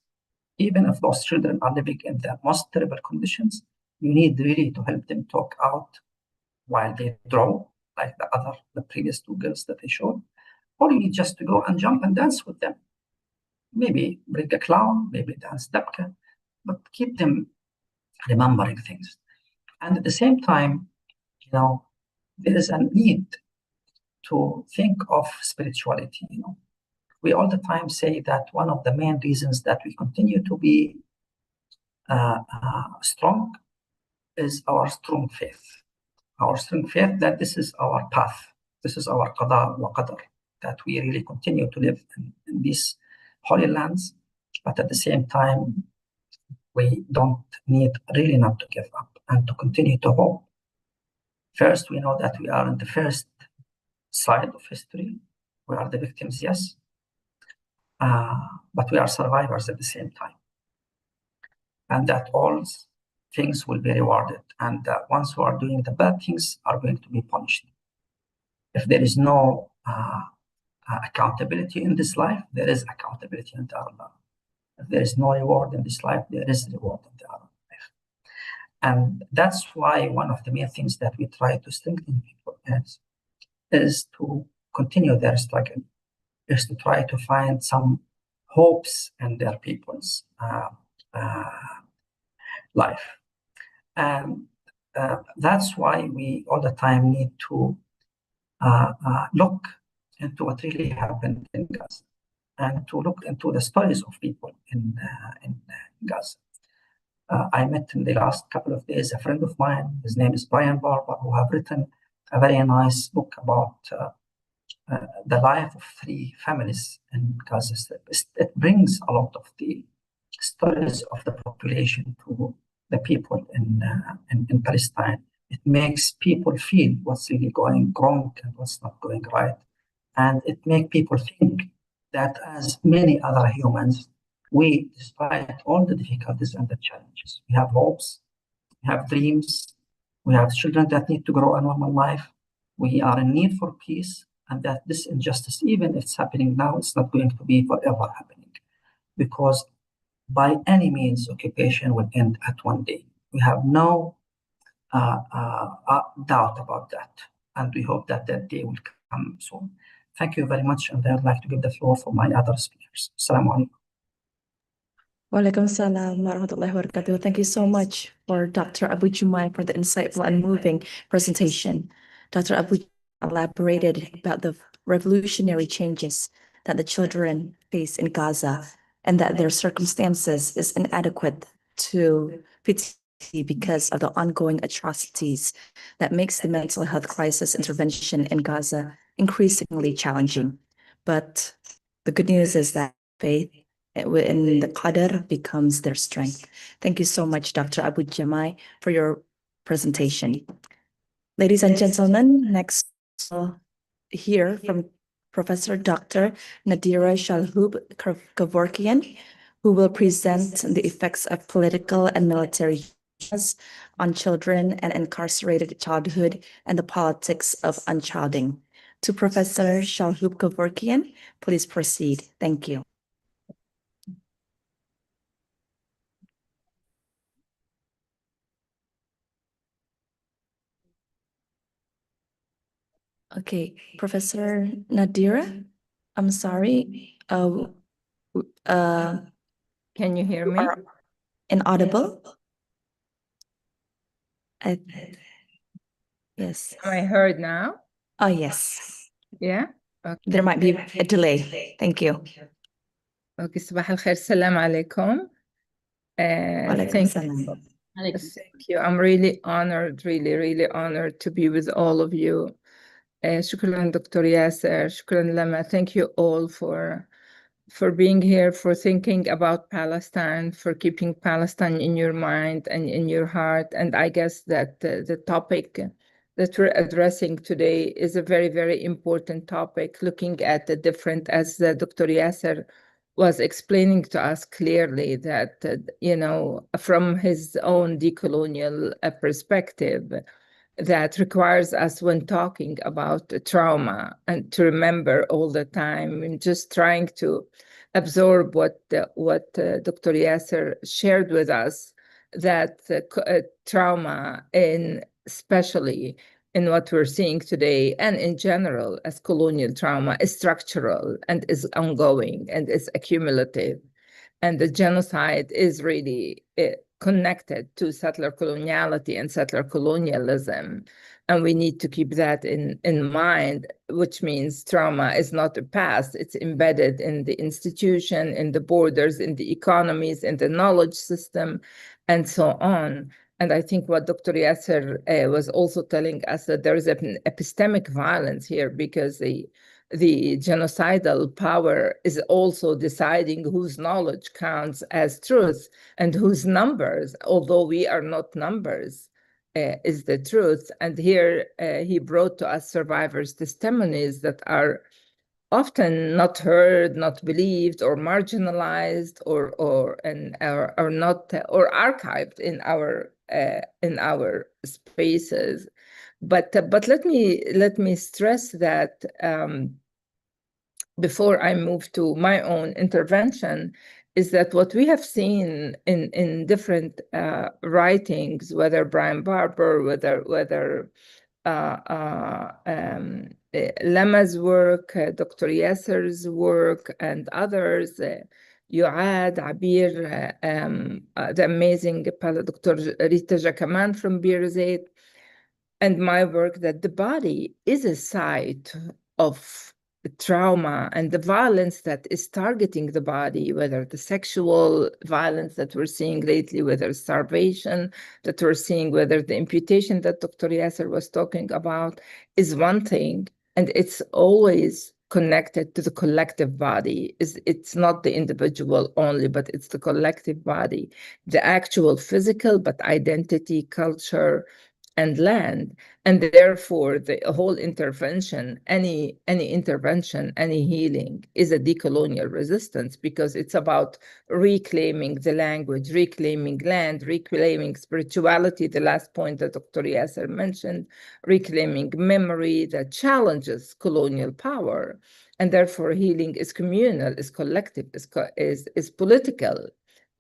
Even if those children are living in the most terrible conditions, you need really to help them talk out while they draw, like the previous two girls that I showed. Or you need just to go and jump and dance with them. Maybe bring a clown, maybe dance dabka, but keep them remembering things. And at the same time, there is a need to think of spirituality, We all the time say that one of the main reasons that we continue to be strong is our strong faith. Our strong faith that this is our path. This is our qada wa qadar, that we really continue to live in these holy lands, but at the same time, we don't need really not to give up and to continue to hope. First, we know that we are in the first side of history. We are the victims, yes, but we are survivors at the same time. And that all things will be rewarded. And the ones who are doing the bad things are going to be punished. If there is no accountability in this life, there is accountability in the other life. If there is no reward in this life, there is reward in the other life. And that's why one of the main things that we try to strengthen people is to continue their struggle, is to try to find some hopes in their people's life. And that's why we all the time need to look into what really happened in Gaza and to look into the stories of people in Gaza. I met in the last couple of days a friend of mine, his name is Brian Barber, who have written a very nice book about the life of 3 families in Gaza Strip. It brings a lot of the stories of the population to the people in Palestine. It makes people feel what's really going wrong and what's not going right. And it makes people think that as many other humans, we, despite all the difficulties and the challenges, we have hopes, we have dreams, we have children that need to grow a normal life. We are in need for peace, and that this injustice, even if it's happening now, it's not going to be forever happening. Because by any means, occupation will end at one day. We have no doubt about that. And we hope that that day will come soon. Thank you very much. And I'd like to give the floor for my other speakers. Assalamu alaikum. Waalaikumsalam warahmatullahi wabarakatuh. Thank you so much for Dr. Abu Jumai for the insightful and moving presentation. Dr. Abu elaborated about the revolutionary changes that the children face in Gaza and that their circumstances is inadequate to PTSD because of the ongoing atrocities that makes the mental health crisis intervention in Gaza increasingly challenging. But the good news is that faith in the Qadr becomes their strength. Thank you so much, Dr. Abu Jamai, for your presentation. Ladies and gentlemen, next we'll hear from Professor Dr. Nadira Shalhoub Kevorkian, who will present the effects of political and military on children and incarcerated childhood and the politics of unchilding. To Professor Shalhoub Kevorkian, please proceed. Thank you. Okay, Professor Nadira, I'm sorry. Can you hear me? Are inaudible? Yes. Am I heard now? Oh, yes. Yeah? Okay. There might be a delay. Thank you. Okay, صباح الخير. السلام عليكم. Thank you. I'm really honored, really honored to be with all of you. شكرا دكتور ياسر, شكرا لما. Thank you all for being here, for thinking about Palestine, for keeping Palestine in your mind and in your heart. And I guess that the topic that we're addressing today is a very important topic, looking at the different, as Dr. Yasser was explaining to us clearly, that, from his own decolonial perspective, that requires us, when talking about trauma, and to remember all the time, and just trying to absorb what Dr. Yasser shared with us, that trauma, especially in what we're seeing today, and in general as colonial trauma, is structural and is ongoing and is accumulative. And the genocide is really connected to settler coloniality and settler colonialism. And we need to keep that in mind, which means trauma is not a past, it's embedded in the institution, in the borders, in the economies, in the knowledge system, and so on. And I think what Dr. Yasser was also telling us, that there is an epistemic violence here, because the genocidal power is also deciding whose knowledge counts as truth and whose numbers, although we are not numbers, is the truth. And here he brought to us survivors' testimonies that are often not heard, not believed, or marginalized, or not, or archived in our spaces. But let me stress that before I move to my own intervention, is that what we have seen in different writings, whether Brian Barber, whether Lama's work, Dr. Yasser's work, and others, Yuad, Abir, the amazing Dr. Rita Jakaman from Birzeit, and my work, that the body is a site of trauma and the violence that is targeting the body, whether the sexual violence that we're seeing lately, whether starvation that we're seeing, whether the imputation that Dr. Yasser was talking about, is one thing, and it's always connected to the collective body. It's not the individual only, but it's the collective body, the actual physical, but identity, culture, and land. And therefore, the whole intervention, any intervention, any healing, is a decolonial resistance, because it's about reclaiming the language, reclaiming land, reclaiming spirituality, the last point that Dr. Yasser mentioned, reclaiming memory that challenges colonial power. And therefore, healing is communal, is collective, is political,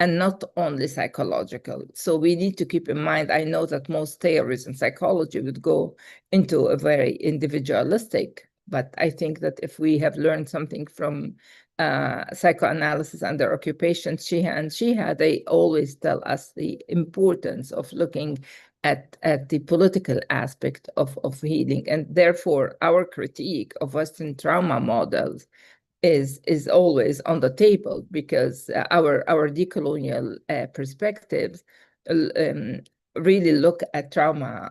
and not only psychological. So we need to keep in mind, I know that most theories in psychology would go into a very individualistic, but I think that if we have learned something from psychoanalysis under occupation, Shiha, they always tell us the importance of looking at the political aspect of healing. And therefore, our critique of Western trauma models is always on the table, because our decolonial perspectives really look at trauma,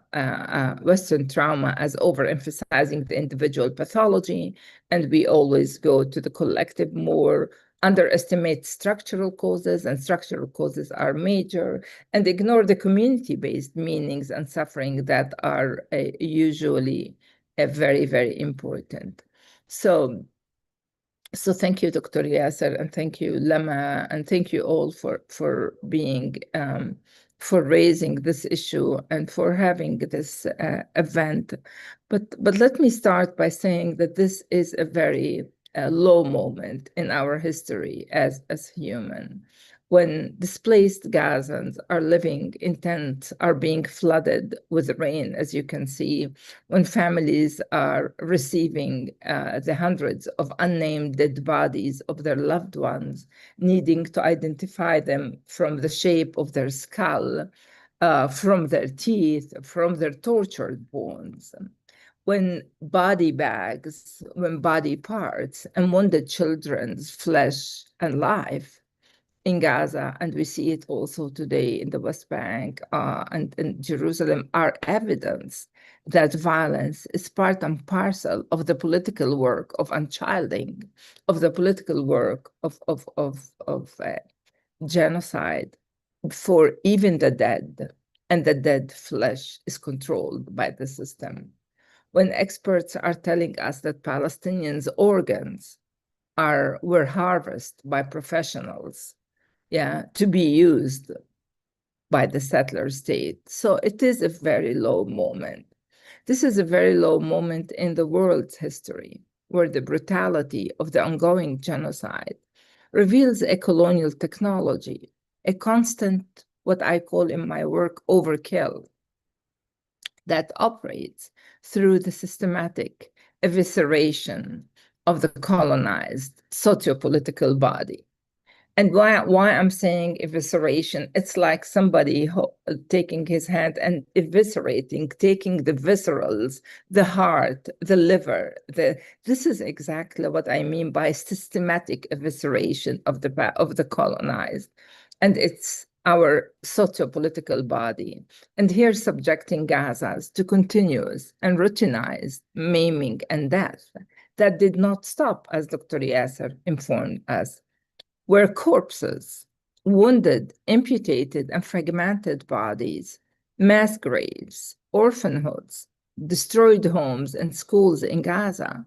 Western trauma, as overemphasizing the individual pathology, and we always go to the collective more, underestimate structural causes, and structural causes are major, and ignore the community-based meanings and suffering that are usually very, very important. So thank you, Dr. Yasser, and thank you, Lama, and thank you all for being, for raising this issue and for having this event. But let me start by saying that this is a very low moment in our history as human. When displaced Gazans are living in tents, are being flooded with rain, as you can see, when families are receiving the hundreds of unnamed dead bodies of their loved ones, needing to identify them from the shape of their skull, from their teeth, from their tortured bones. When body bags, when body parts, and wounded children's flesh and life in Gaza, and we see it also today in the West Bank and in Jerusalem, are evidence that violence is part and parcel of the political work of unchilding, of the political work of genocide for even the dead, and the dead flesh is controlled by the system. When experts are telling us that Palestinians' organs were harvested by professionals, to be used by the settler state. So it is a very low moment. This is a very low moment in the world's history, where the brutality of the ongoing genocide reveals a colonial technology, a constant, what I call in my work, overkill, that operates through the systematic evisceration of the colonized socio-political body. And why I'm saying evisceration, it's like somebody taking his hand and eviscerating, taking the viscerals, the heart, the liver. This is exactly what I mean by systematic evisceration of the colonized. And it's our socio-political body, and here subjecting Gazas to continuous and routinized maiming and death that did not stop, as Dr. Yasser informed us, where corpses, wounded, amputated, and fragmented bodies, mass graves, orphanhoods, destroyed homes and schools in Gaza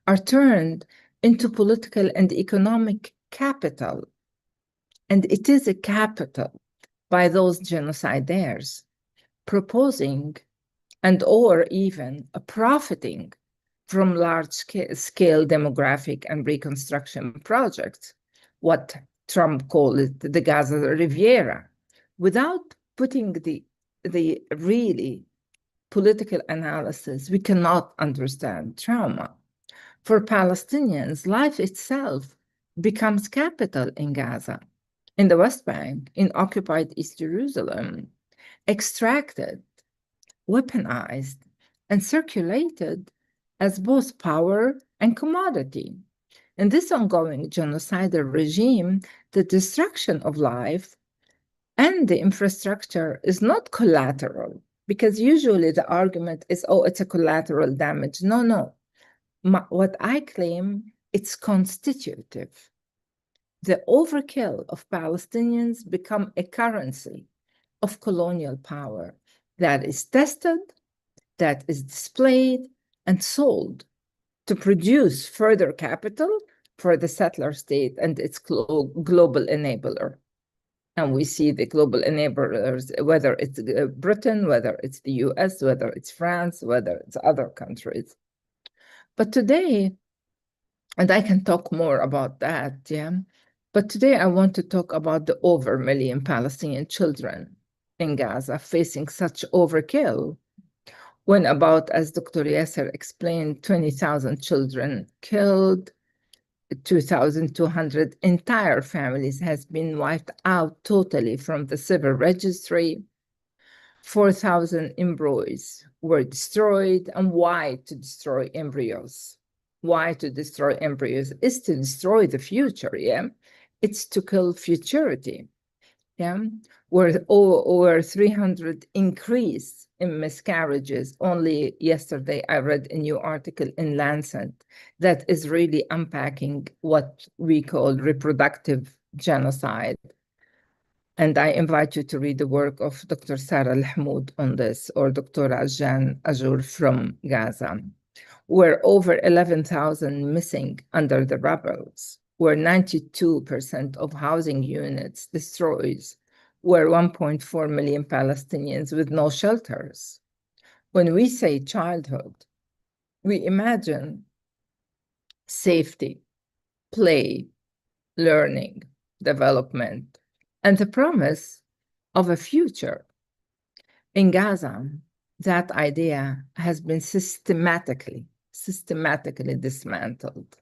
are turned into political and economic capital. And it is a capital by those genocidaires proposing and or even profiting from large-scale demographic and reconstruction projects, what Trump called it the Gaza Riviera, without putting the really political analysis. We cannot understand trauma. For Palestinians, life itself becomes capital in Gaza, in the West Bank, in occupied East Jerusalem, extracted, weaponized, and circulated as both power and commodity. In this ongoing genocidal regime, the destruction of life and the infrastructure is not collateral, because usually the argument is, oh, it's a collateral damage. No. What I claim, it's constitutive. The overkill of Palestinians become a currency of colonial power that is tested, that is displayed and sold to produce further capital for the settler state and its global enabler. And we see the global enablers, whether it's Britain, whether it's the US, whether it's France, whether it's other countries. But today, and I can talk more about that, yeah. But today I want to talk about the over 1 million Palestinian children in Gaza facing such overkill, when about, as Dr. Yasser explained, 20,000 children killed, 2,200 entire families has been wiped out totally from the civil registry, 4,000 embryos were destroyed. And why to destroy embryos? Why to destroy embryos is to destroy the future, yeah? It's to kill futurity, yeah? Where over 300 increase in miscarriages. Only yesterday, I read a new article in Lancet that is really unpacking what we call reproductive genocide. And I invite you to read the work of Dr. Sarah Al-Hamoud on this, or Dr. Ajjan Ajour from Gaza, where over 11,000 missing under the rubble, where 92% of housing units destroyed, where 1.4 million Palestinians with no shelters. When we say childhood, we imagine safety, play, learning, development, and the promise of a future. In Gaza, that idea has been systematically dismantled.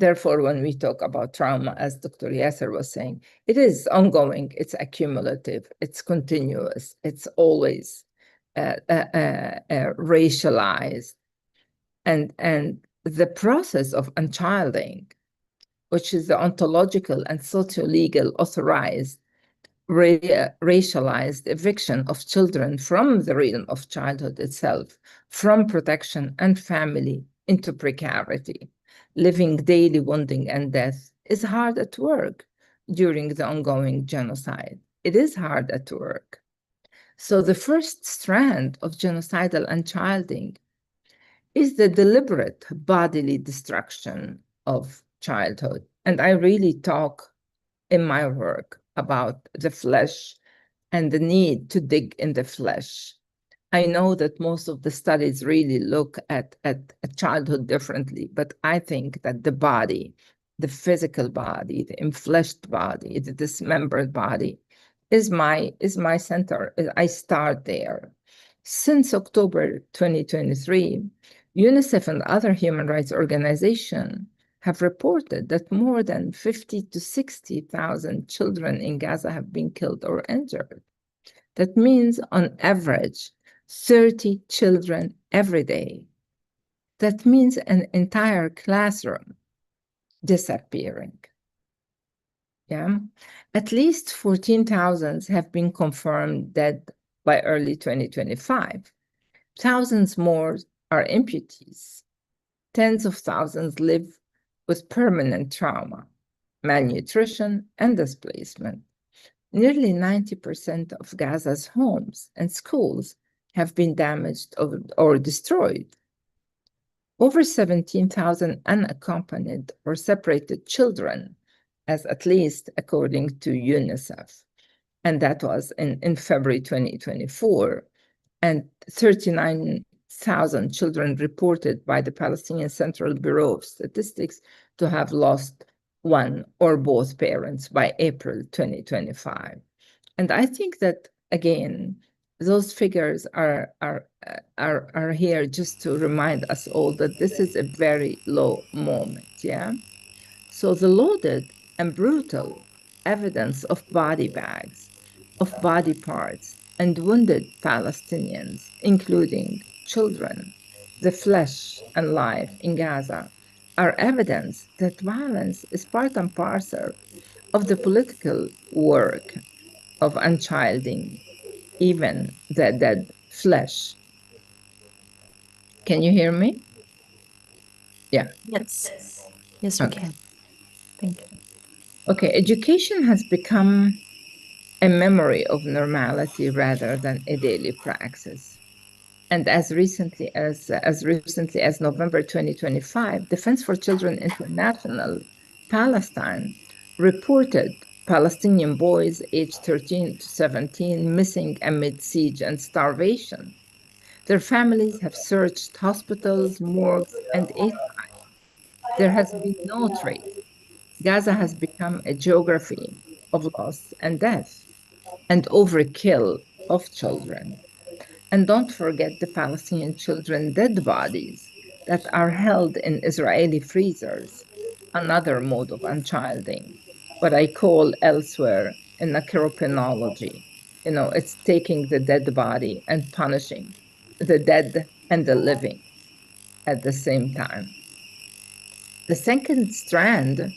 Therefore, when we talk about trauma, as Dr. Yasser was saying, it is ongoing, it's accumulative, it's continuous, it's always racialized. And the process of unchilding, which is the ontological and socio-legal authorized racialized eviction of children from the realm of childhood itself, from protection and family into precarity, living daily wounding and death, is hard at work during the ongoing genocide. It is hard at work. So the first strand of genocidal unchilding is the deliberate bodily destruction of childhood. And I really talk in my work about the flesh and the need to dig in the flesh. I know that most of the studies really look at childhood differently, but I think that the body, the physical body, the enfleshed body, the dismembered body is my center. I start there. Since October 2023, UNICEF and other human rights organizations have reported that more than 50 to 60,000 children in Gaza have been killed or injured. That means, on average, 30 children every day. That means an entire classroom disappearing. Yeah, at least 14,000 have been confirmed dead by early 2025. Thousands more are amputees. Tens of thousands live with permanent trauma, malnutrition, and displacement. Nearly 90% of Gaza's homes and schools have been damaged or destroyed. Over 17,000 unaccompanied or separated children, as at least according to UNICEF, and that was in February 2024, and 39,000 children reported by the Palestinian Central Bureau of Statistics to have lost one or both parents by April 2025. And I think that, again, those figures are here just to remind us all that this is a very low moment, yeah? So the loaded and brutal evidence of body bags, of body parts, and wounded Palestinians, including children, the flesh and life in Gaza, are evidence that violence is part and parcel of the political work of unchilding, even the dead flesh. Can you hear me? Yeah. Yes. Yes, we Okay. can. Thank you. Okay, education has become a memory of normality rather than a daily praxis. And as recently as November 2025, Defense for Children International Palestine reported Palestinian boys aged 13 to 17 missing amid siege and starvation. Their families have searched hospitals, morgues, and aid sites. There has been no trace. Gaza has become a geography of loss and death and overkill of children. And don't forget the Palestinian children dead bodies that are held in Israeli freezers, another mode of unchilding, what I call elsewhere in necropenology. You know, it's taking the dead body and punishing the dead and the living at the same time. The second strand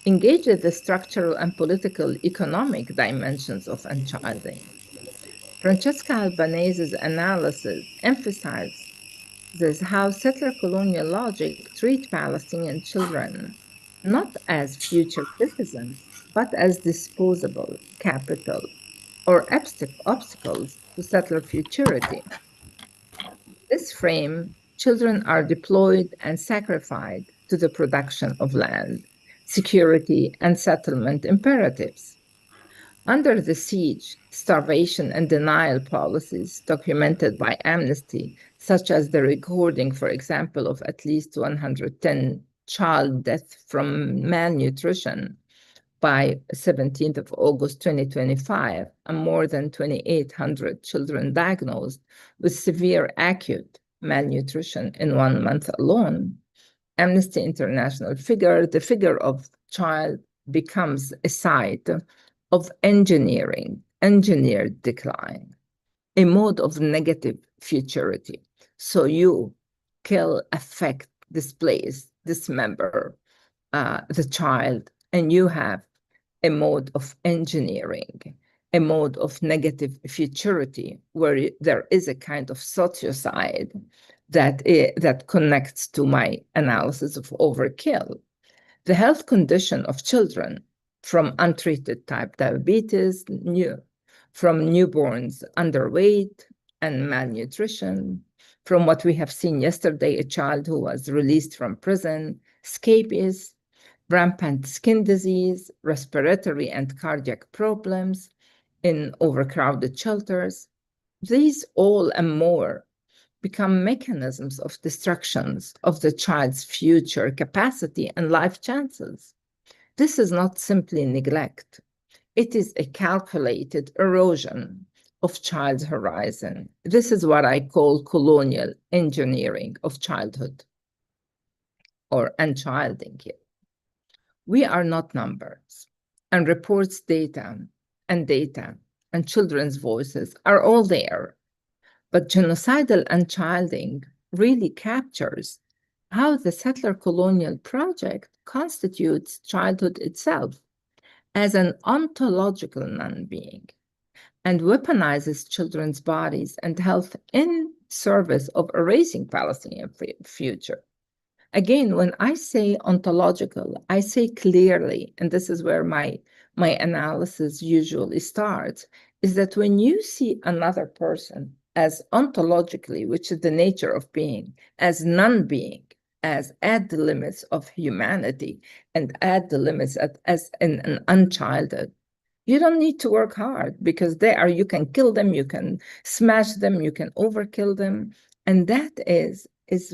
engages the structural and political economic dimensions of unchilding. Francesca Albanese's analysis emphasizes how settler colonial logic treat Palestinian children not as future citizens, but as disposable capital or obstacles to settler futurity. This frame, children are deployed and sacrificed to the production of land, security, and settlement imperatives. Under the siege, starvation and denial policies documented by Amnesty, such as the recording, for example, of at least 110 child deaths from malnutrition by 17th of August 2025, and more than 2,800 children diagnosed with severe acute malnutrition in 1 month alone. Amnesty International the figure of child becomes a site of engineered decline, a mode of negative futurity. So you kill, affect, displace, dismember the child, and you have a mode of engineering, a mode of negative futurity, where there is a kind of sociocide that connects to my analysis of overkill. The health condition of children, from untreated type diabetes, from newborns underweight and malnutrition, from what we have seen yesterday, a child who was released from prison, scabies, rampant skin disease, respiratory and cardiac problems in overcrowded shelters. These all and more become mechanisms of destructions of the child's future capacity and life chances. This is not simply neglect. It is a calculated erosion of child's horizon. This is what I call colonial engineering of childhood or unchilding here. We are not numbers, and reports data and children's voices are all there. But genocidal unchilding really captures how the settler colonial project constitutes childhood itself as an ontological non-being and weaponizes children's bodies and health in service of erasing Palestinian future. Again, when I say ontological, I say clearly, and this is where my analysis usually starts, is that when you see another person as ontologically, which is the nature of being, as non-being, as at the limits of humanity and at the limits as an unchilded, you don't need to work hard because you can kill them, you can smash them, you can overkill them. And that is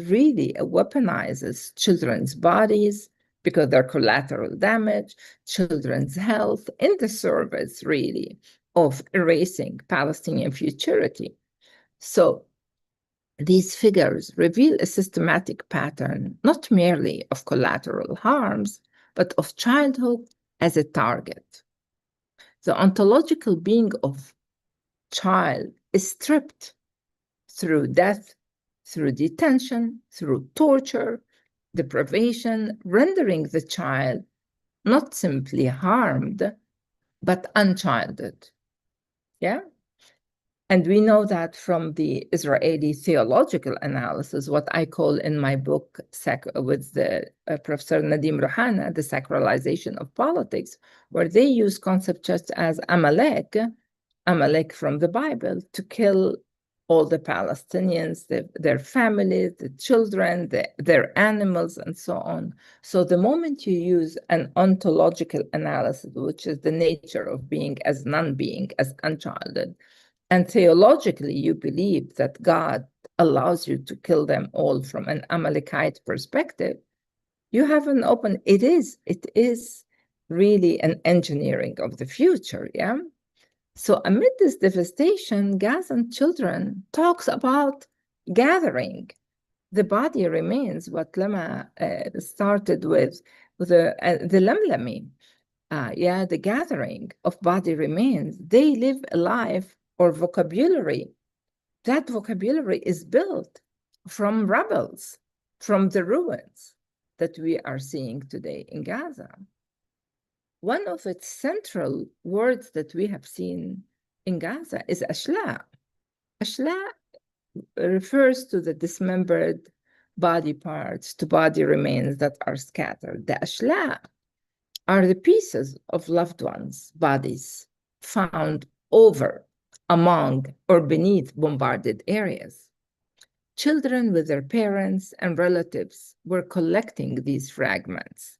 really weaponizes children's bodies because they're collateral damage, children's health in the service really of erasing Palestinian futurity. So these figures reveal a systematic pattern, not merely of collateral harms, but of childhood as a target. The ontological being of child is stripped through death, through detention, through torture, deprivation, rendering the child not simply harmed, but unchilded. Yeah? And we know that from the Israeli theological analysis, what I call in my book with the Professor Nadim Rouhana, the sacralization of politics, where they use concepts such as Amalek from the Bible, to kill all the Palestinians, their families, the children, their animals, and so on. So the moment you use an ontological analysis, which is the nature of being as non-being, as unchilded, and theologically you believe that God allows you to kill them all from an Amalekite perspective, you have an open, it is really an engineering of the future, yeah? So amid this devastation, Gazan children talks about gathering. The body remains, what Lama started with the Lamlami. The gathering of body remains. They live a life or vocabulary. That vocabulary is built from rebels, from the ruins that we are seeing today in Gaza. One of its central words that we have seen in Gaza is ashla. Ashla refers to the dismembered body parts, to body remains that are scattered. The ashla are the pieces of loved ones' bodies found over, among, or beneath bombarded areas. Children with their parents and relatives were collecting these fragments,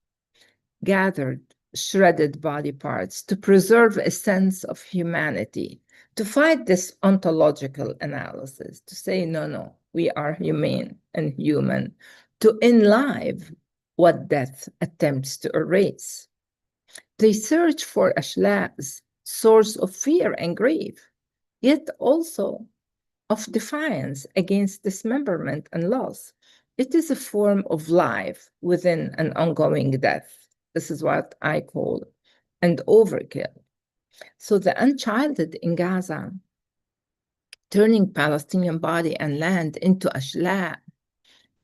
gathered shredded body parts to preserve a sense of humanity, to fight this ontological analysis, to say, no, we are humane and human, to enlive what death attempts to erase. They search for Ashla''s source of fear and grief, yet also of defiance against dismemberment and loss. It is a form of life within an ongoing death. This is what I call an overkill. So the unchilded in Gaza, turning Palestinian body and land into ashla,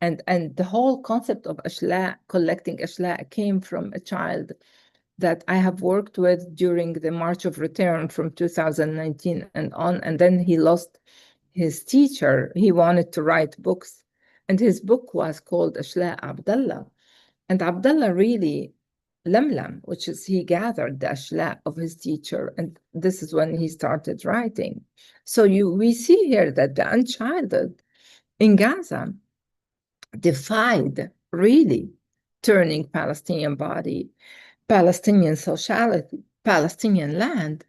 and the whole concept of ashla, collecting ashla, came from a child that I have worked with during the March of Return from 2019 and on, and then he lost his teacher. He wanted to write books, and his book was called Ashla Abdallah. And Abdallah really, Lamlam, which is he gathered the ashla of his teacher, and this is when he started writing. So we see here that the unchilded in Gaza defied really turning Palestinian body, Palestinian sociality, Palestinian land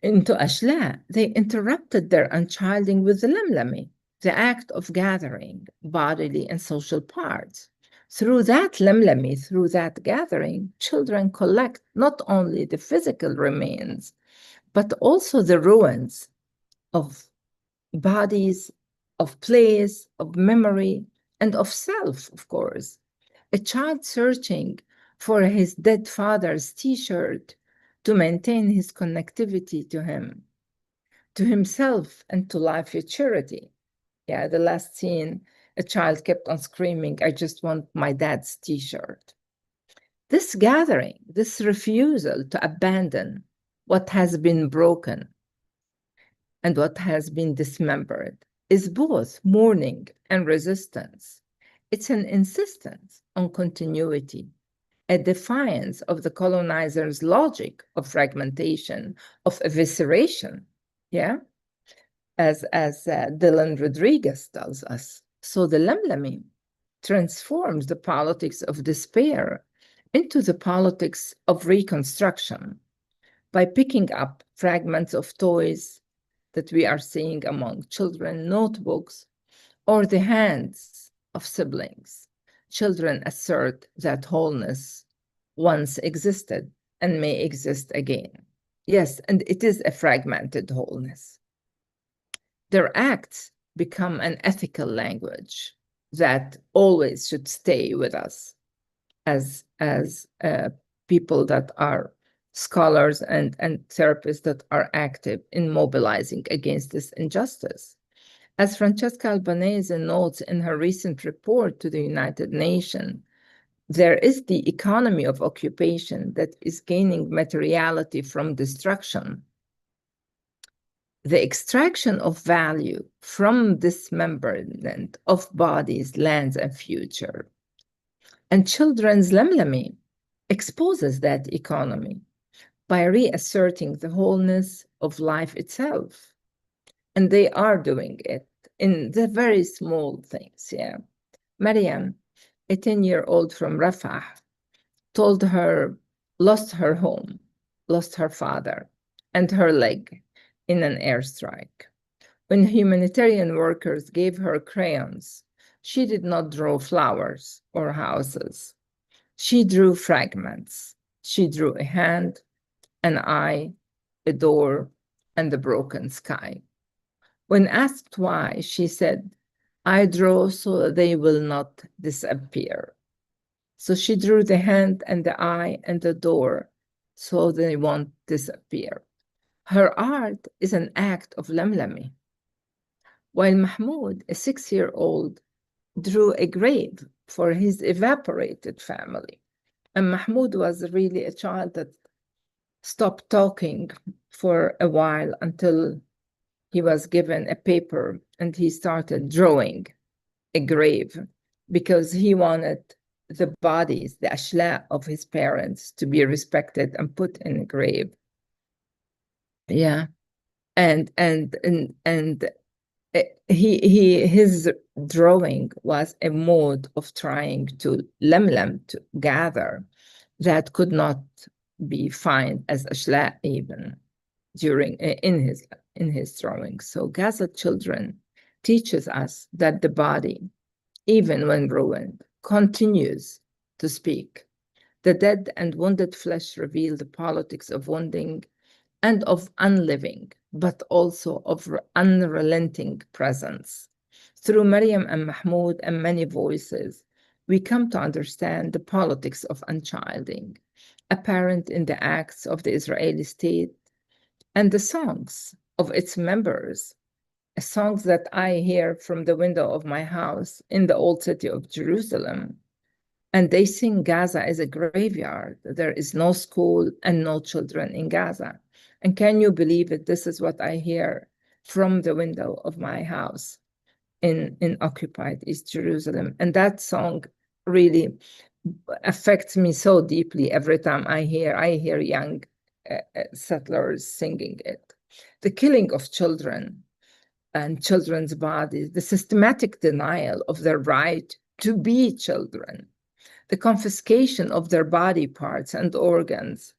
into ashla. They interrupted their unchilding with the lamlami, the act of gathering bodily and social parts. Through that lamlami, through that gathering, children collect not only the physical remains, but also the ruins of bodies, of place, of memory, and of self, of course. A child searching for his dead father's T-shirt to maintain his connectivity to him, to himself, and to life futurity. Yeah, the last scene, a child kept on screaming, "I just want my dad's T-shirt." This gathering, this refusal to abandon what has been broken and what has been dismembered is both mourning and resistance. It's an insistence on continuity, a defiance of the colonizer's logic of fragmentation, of evisceration, yeah? As Dylan Rodriguez tells us. So the Lemlemi transforms the politics of despair into the politics of reconstruction by picking up fragments of toys that we are seeing among children, notebooks, or the hands of siblings. Children assert that wholeness once existed and may exist again. Yes, and it is a fragmented wholeness. Their acts become an ethical language that always should stay with us as people that are scholars and therapists that are active in mobilizing against this injustice. As Francesca Albanese notes in her recent report to the United Nations, there is the economy of occupation that is gaining materiality from destruction. The extraction of value from dismemberment of bodies, lands, and future. And children's Lemlemi exposes that economy by reasserting the wholeness of life itself. And they are doing it in the very small things, yeah. Mariam, a 10-year-old from Rafah, lost her home, lost her father, and her leg in an airstrike. When humanitarian workers gave her crayons, she did not draw flowers or houses. She drew fragments. She drew a hand, an eye, a door, and the broken sky. When asked why, she said, "I draw so they will not disappear." So she drew the hand and the eye and the door so they won't disappear. Her art is an act of Lemlemi. While Mahmoud, a 6-year-old, drew a grave for his evaporated family. And Mahmoud was really a child that stopped talking for a while until he was given a paper and he started drawing a grave because he wanted the bodies, the ashla of his parents to be respected and put in a grave. Yeah. And his drawing was a mode of trying to lemlem, to gather, that could not be found as ashla even during in his drawing. So Gaza children teaches us that the body, even when ruined, continues to speak. The dead and wounded flesh reveal the politics of wounding and of unliving, but also of unrelenting presence. Through Maryam and Mahmoud and many voices, we come to understand the politics of unchilding, apparent in the acts of the Israeli state and the songs of its members, songs that I hear from the window of my house in the old city of Jerusalem. And they sing Gaza is a graveyard. There is no school and no children in Gaza. And can you believe it? This is what I hear from the window of my house in occupied East Jerusalem. And that song really affects me so deeply every time I hear young settlers singing it. The killing of children and children's bodies, the systematic denial of their right to be children, the confiscation of their body parts and organs,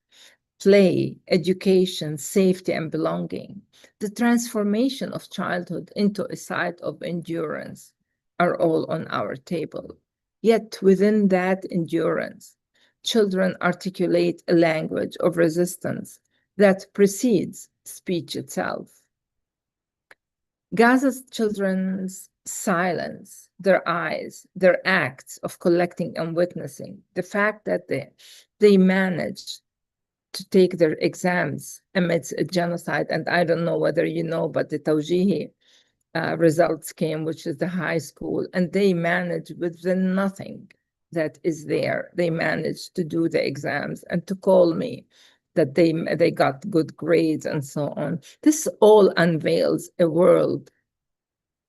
play, education, safety, and belonging, the transformation of childhood into a site of endurance are all on our table. Yet within that endurance, children articulate a language of resistance that precedes speech itself. Gaza's children's silence, their eyes, their acts of collecting and witnessing, the fact that they managed to take their exams amidst a genocide, and I don't know whether you know, but the Tawjihi results came, which is the high school, and they managed with the nothing that is there. They managed to do the exams and to call me that they got good grades and so on. This all unveils a world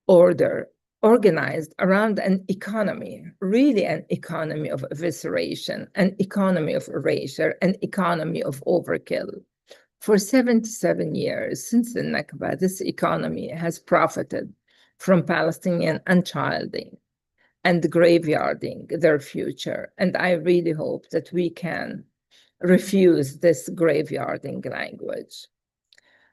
order organized around an economy, really an economy of evisceration, an economy of erasure, an economy of overkill. For 77 years since the Nakba, this economy has profited from Palestinian unchilding and graveyarding their future. And I really hope that we can refuse this graveyarding language.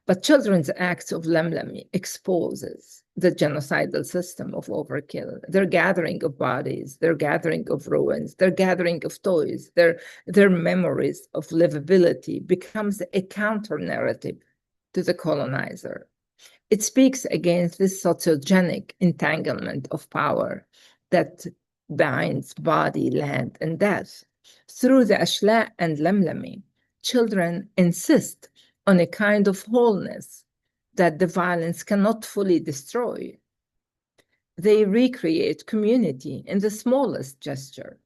But Children's Acts of Lemlemi exposes the genocidal system of overkill, their gathering of bodies, their gathering of ruins, their gathering of toys, their memories of livability becomes a counter-narrative to the colonizer. It speaks against this sociogenic entanglement of power that binds body, land, and death. Through the Ashla and Lemlemi, children insist on a kind of wholeness that the violence cannot fully destroy. They recreate community in the smallest gesture,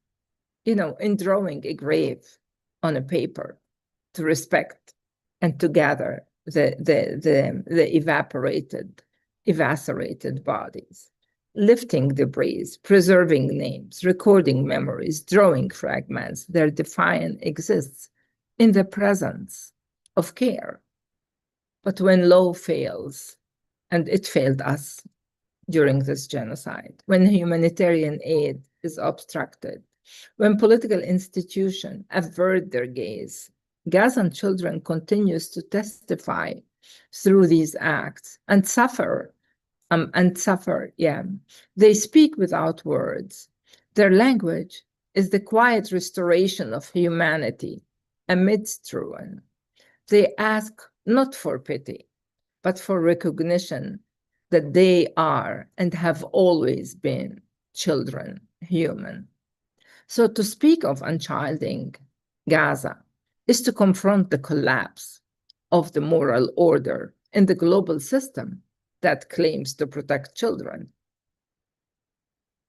in drawing a grave on a paper to respect and to gather the evaporated bodies, lifting debris, preserving names, recording memories, drawing fragments. Their defiance exists in the presence of care. But when law fails, and it failed us during this genocide, when humanitarian aid is obstructed, when political institutions avert their gaze, Gazan children continues to testify through these acts and suffer. They speak without words. Their language is the quiet restoration of humanity amidst ruin. They ask not for pity, but for recognition that they are and have always been children, human. So to speak of unchilding Gaza is to confront the collapse of the moral order in the global system that claims to protect children.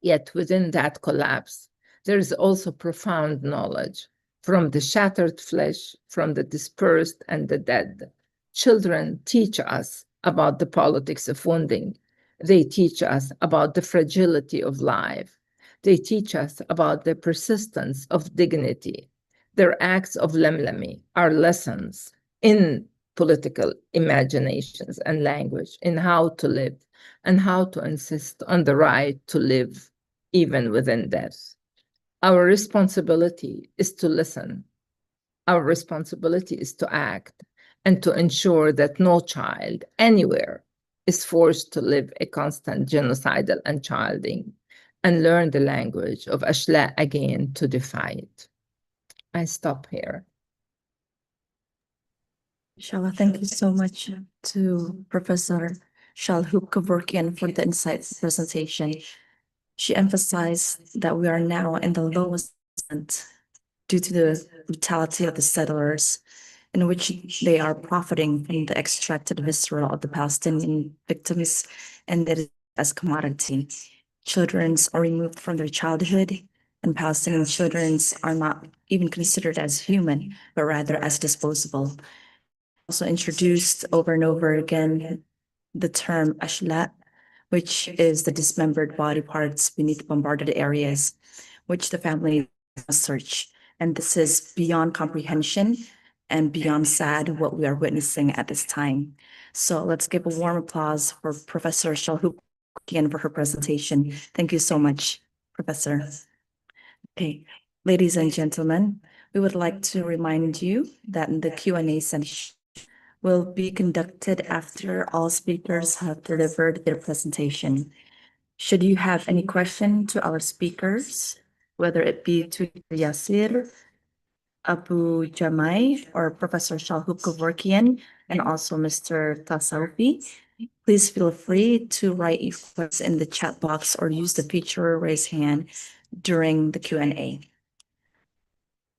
Yet within that collapse, there is also profound knowledge from the shattered flesh, from the dispersed and the dead. Children teach us about the politics of wounding. They teach us about the fragility of life. They teach us about the persistence of dignity. Their acts of lemlemi are lessons in political imaginations and language, in how to live and how to insist on the right to live even within death. Our responsibility is to listen. Our responsibility is to act and to ensure that no child anywhere is forced to live a constant genocidal unchilding and learn the language of Ashla again to defy it. I stop here. Inshallah, thank you so much to Professor Shalhoub Kevorkian for the insightful presentation. She emphasized that we are now in the lowest point due to the brutality of the settlers, in which they are profiting from the extracted viscera of the Palestinian victims and that is as commodity. Children are removed from their childhood, and Palestinian children are not even considered as human, but rather as disposable. Also introduced over and over again the term ashla, which is the dismembered body parts beneath bombarded areas, which the family must search. And this is beyond comprehension and beyond sad what we are witnessing at this time. So let's give a warm applause for Professor Shalhoub again for her presentation. Thank you so much, Professor. Okay, ladies and gentlemen, we would like to remind you that the Q&A session will be conducted after all speakers have delivered their presentation. Should you have any question to our speakers, whether it be to Yasir, Abu Jamai, or Professor Shalhoub Kevorkian, and also Mr. Tasawfi, please feel free to write your questions in the chat box or use the feature raise hand during the Q&A.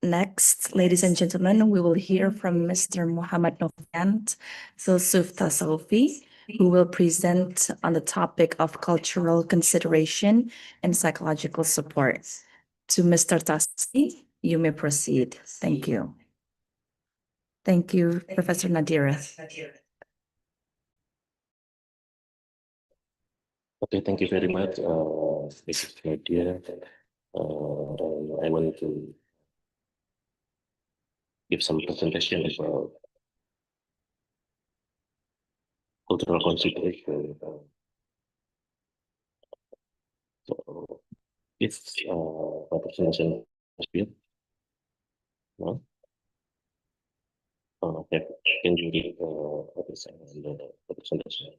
Next, ladies and gentlemen, we will hear from Mr. Muhammad Nofant Filsuf Tasawfi, who will present on the topic of cultural consideration and psychological support. to Mr. Tassi. You may proceed. Thank you. Thank you, Professor Nadira. Okay, thank you very much, Mrs. Nadia. I want to give some presentation about cultural consideration. So it's a presentation here. No? Okay. Can you read what is the presentation?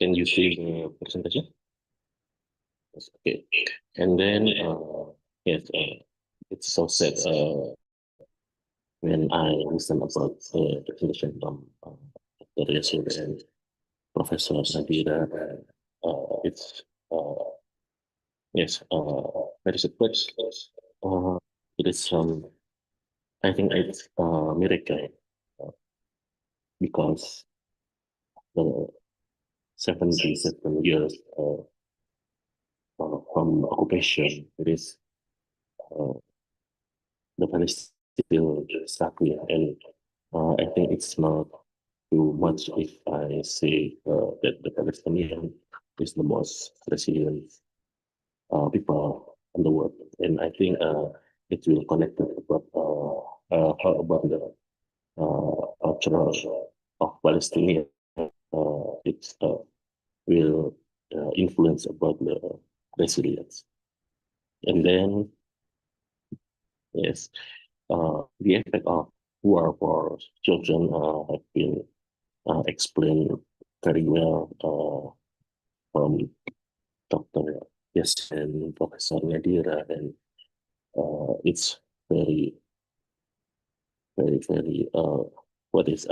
Can you see the presentation? Yes, okay. And then yes, it's so sad when I listen about the presentation from Dr. Yasir and Professor Nadira. It's yes, very sad, but it is I think it's a miracle because the 77 years from occupation, it is the Palestinians still stuck here, and I think it's not too much if I say that the Palestinian is the most resilient people in the world, and I think it will connect about about the culture of Palestinian. It will influence about the resilience, and then yes, the effect of war for children have been explained very well from Dr. Yes and Professor Nadira, and it's very, very what is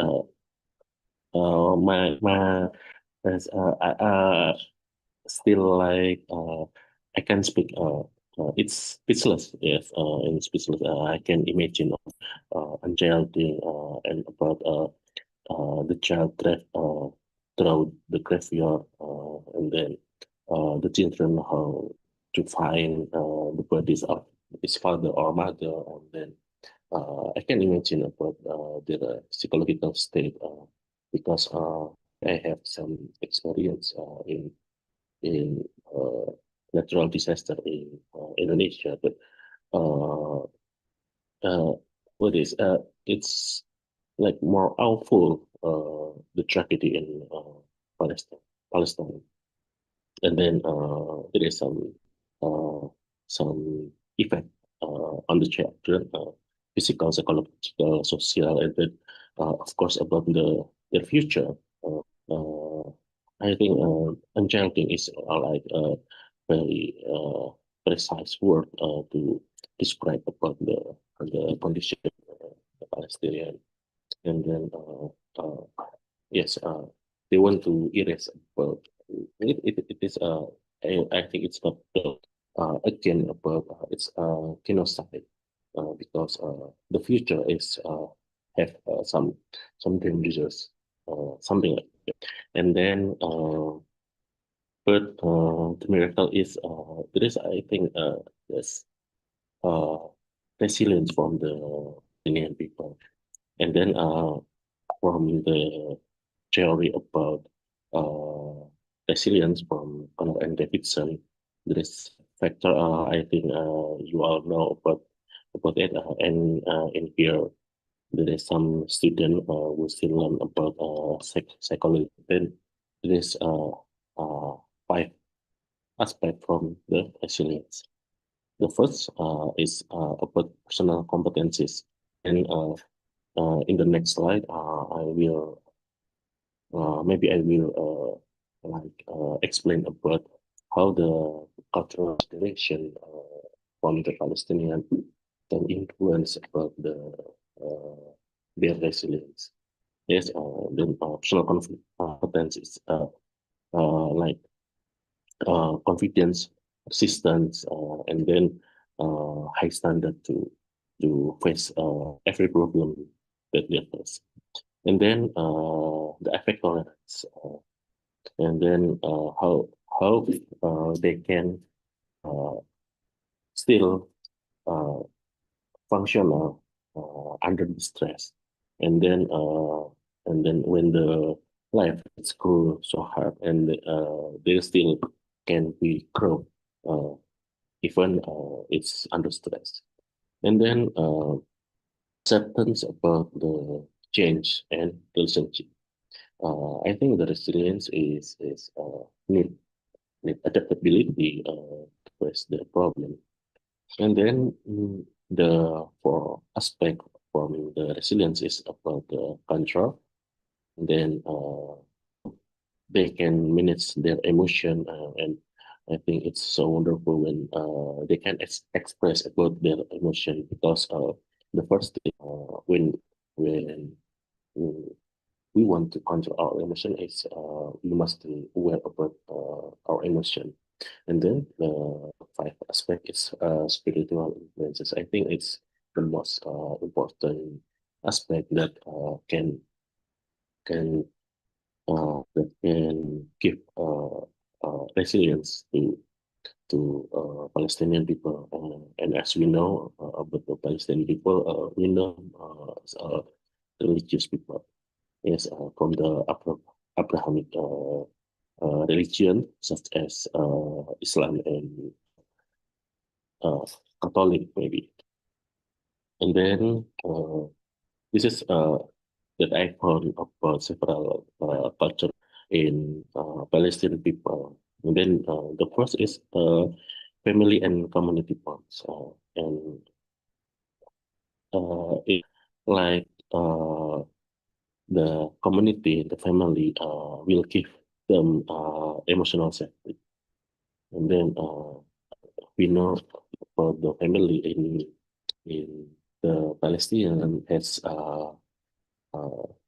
my as I still like I can speak it's speechless, yes, in speechless I can imagine unjailing and about the child through the graveyard, and then the children how to find the bodies of his father or mother, and then I can imagine about their psychological state because I have some experience in natural disaster in Indonesia, but uh, what is it's like more awful the tragedy in Palestine, and then there is some effect on the children, physical, psychological, social, and then of course about their future. Uh, uh, I think enchanting is like a very precise word to describe about the condition of the Palestinian, and then yes, they want to erase, but it is I think it's not again about it's genocide because the future is have some dangers something like that. And then but the miracle is there is I think this uh resilience from the Indian people, and then from the theory about uh, resilience from Connor and Davidson. There is factor I think you all know about it, and in here there is some student who still learn about psychology. Then there is five aspect from the resilience. The first is about personal competencies, and in the next slide I will maybe I will explain about how the cultural direction from the Palestinian can influence about their resilience. Yes, then personal competence is like confidence, persistence, and then high standard to face every problem that they face. And then the effect tolerance, and then hope they can still functional under the stress, and then when the life is grow so hard, and they still can be grow even it's under stress, and then acceptance about the change and relationship. I think the resilience is need adaptability to face the problem. And then the for aspect from the resilience is about the control. And then they can manage their emotion, and I think it's so wonderful when they can express about their emotion, because the first thing when mm, we want to control our emotion is we must be aware about our emotion. And then the five aspect is spiritual influences. I think it's the most important aspect that can that can give resilience to Palestinian people. And as we know about the Palestinian people, we know religious people. Yes, from the Abrahamic religion, such as Islam and Catholic, maybe. And then this is that I found about several culture in Palestinian people. And then the first is family and community bonds, and it like the community, the family will give them emotional safety. And then we know about the family in the Palestinian has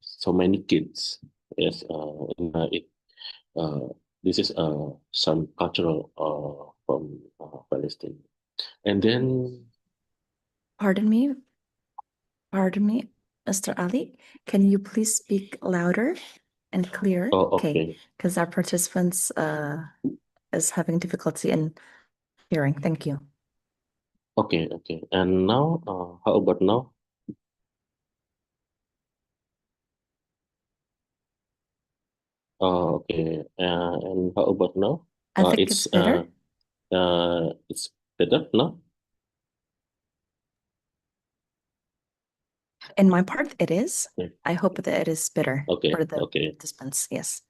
so many kids. Yes, and, this is some cultural from Palestine. And then Pardon me, Mr. Ali. Can you please speak louder and clearer? okay, Because our participants is having difficulty in hearing. Thank you. okay. And now, how about now? Okay. And how about now? I think it's better. It's better now. In my part, it is. Yeah. I hope that it is better Okay. for the Okay. participants. Yes.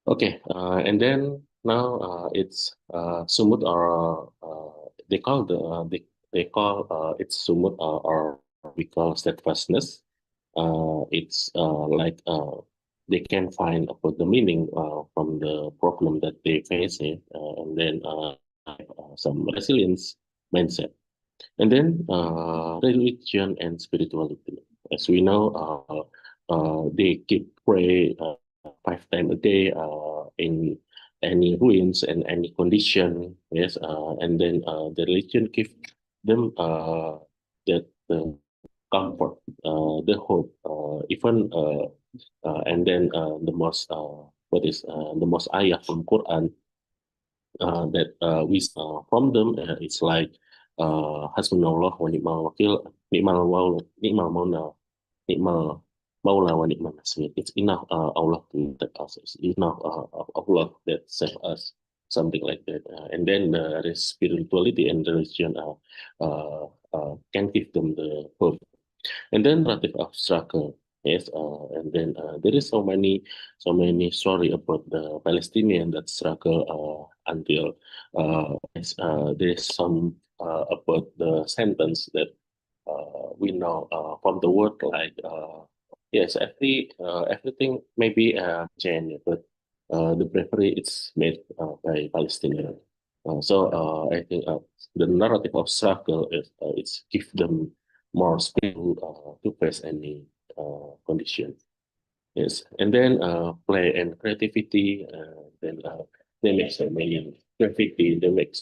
Okay. And then now it's sumut, or they call it's sumut, or we call steadfastness. It's like they can find about the meaning from the problem that they face, and then some resilience mindset. And then religion and spirituality. As we know, they keep pray 5 times a day in any ruins and any condition. Yes, and then the religion give them that the comfort, the hope, even and then the most what is the most ayah from Quran that we from them, it's like hasbunallah wa ni'mal wakil, ni'mal maula, ni'mal maula wa ni'mal nasir. It's enough Allah to protect us. It's enough of Allah that save us, something like that. And then the spirituality and religion can give them the hope. And then narrative of struggle. Yes, and then there is so many story about the Palestinian that struggle until there is some about the sentence that we know from the word, like yes, everything maybe change, but the bravery it's made by Palestinian. So I think the narrative of struggle is it's give them more skill to face any condition. Yes, and then play and creativity. Then they make so many graffiti. They make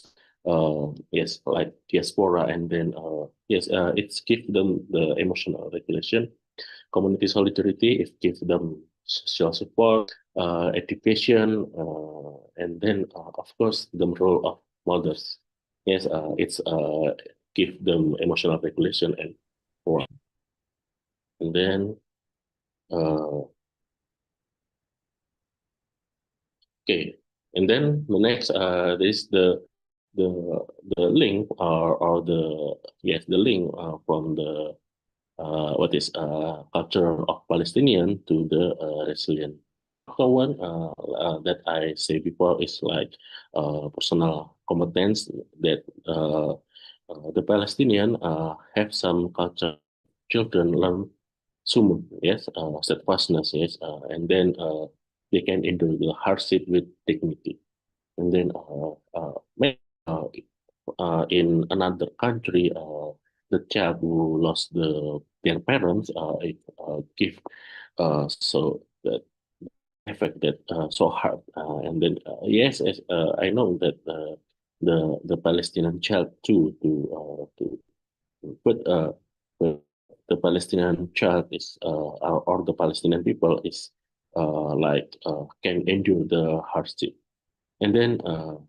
yes, like diaspora, and then yes, it's give them the emotional regulation. community solidarity, if give them social support, education, and then of course the role of mothers. Yes, it's give them emotional regulation and more. And then okay, and then the next is the the link or the yes the link from the what is culture of Palestinian to the resilient. The one that I say before is like personal competence that the Palestinian have some culture. Children learn sumud, yes, steadfastness, yes, and then they can endure the hardship with dignity. And then in another country, the child who lost their parents, it give so that effect that so hard, and then yes, I know that the Palestinian child too to but the Palestinian child is or the Palestinian people is like can endure the hardship, and then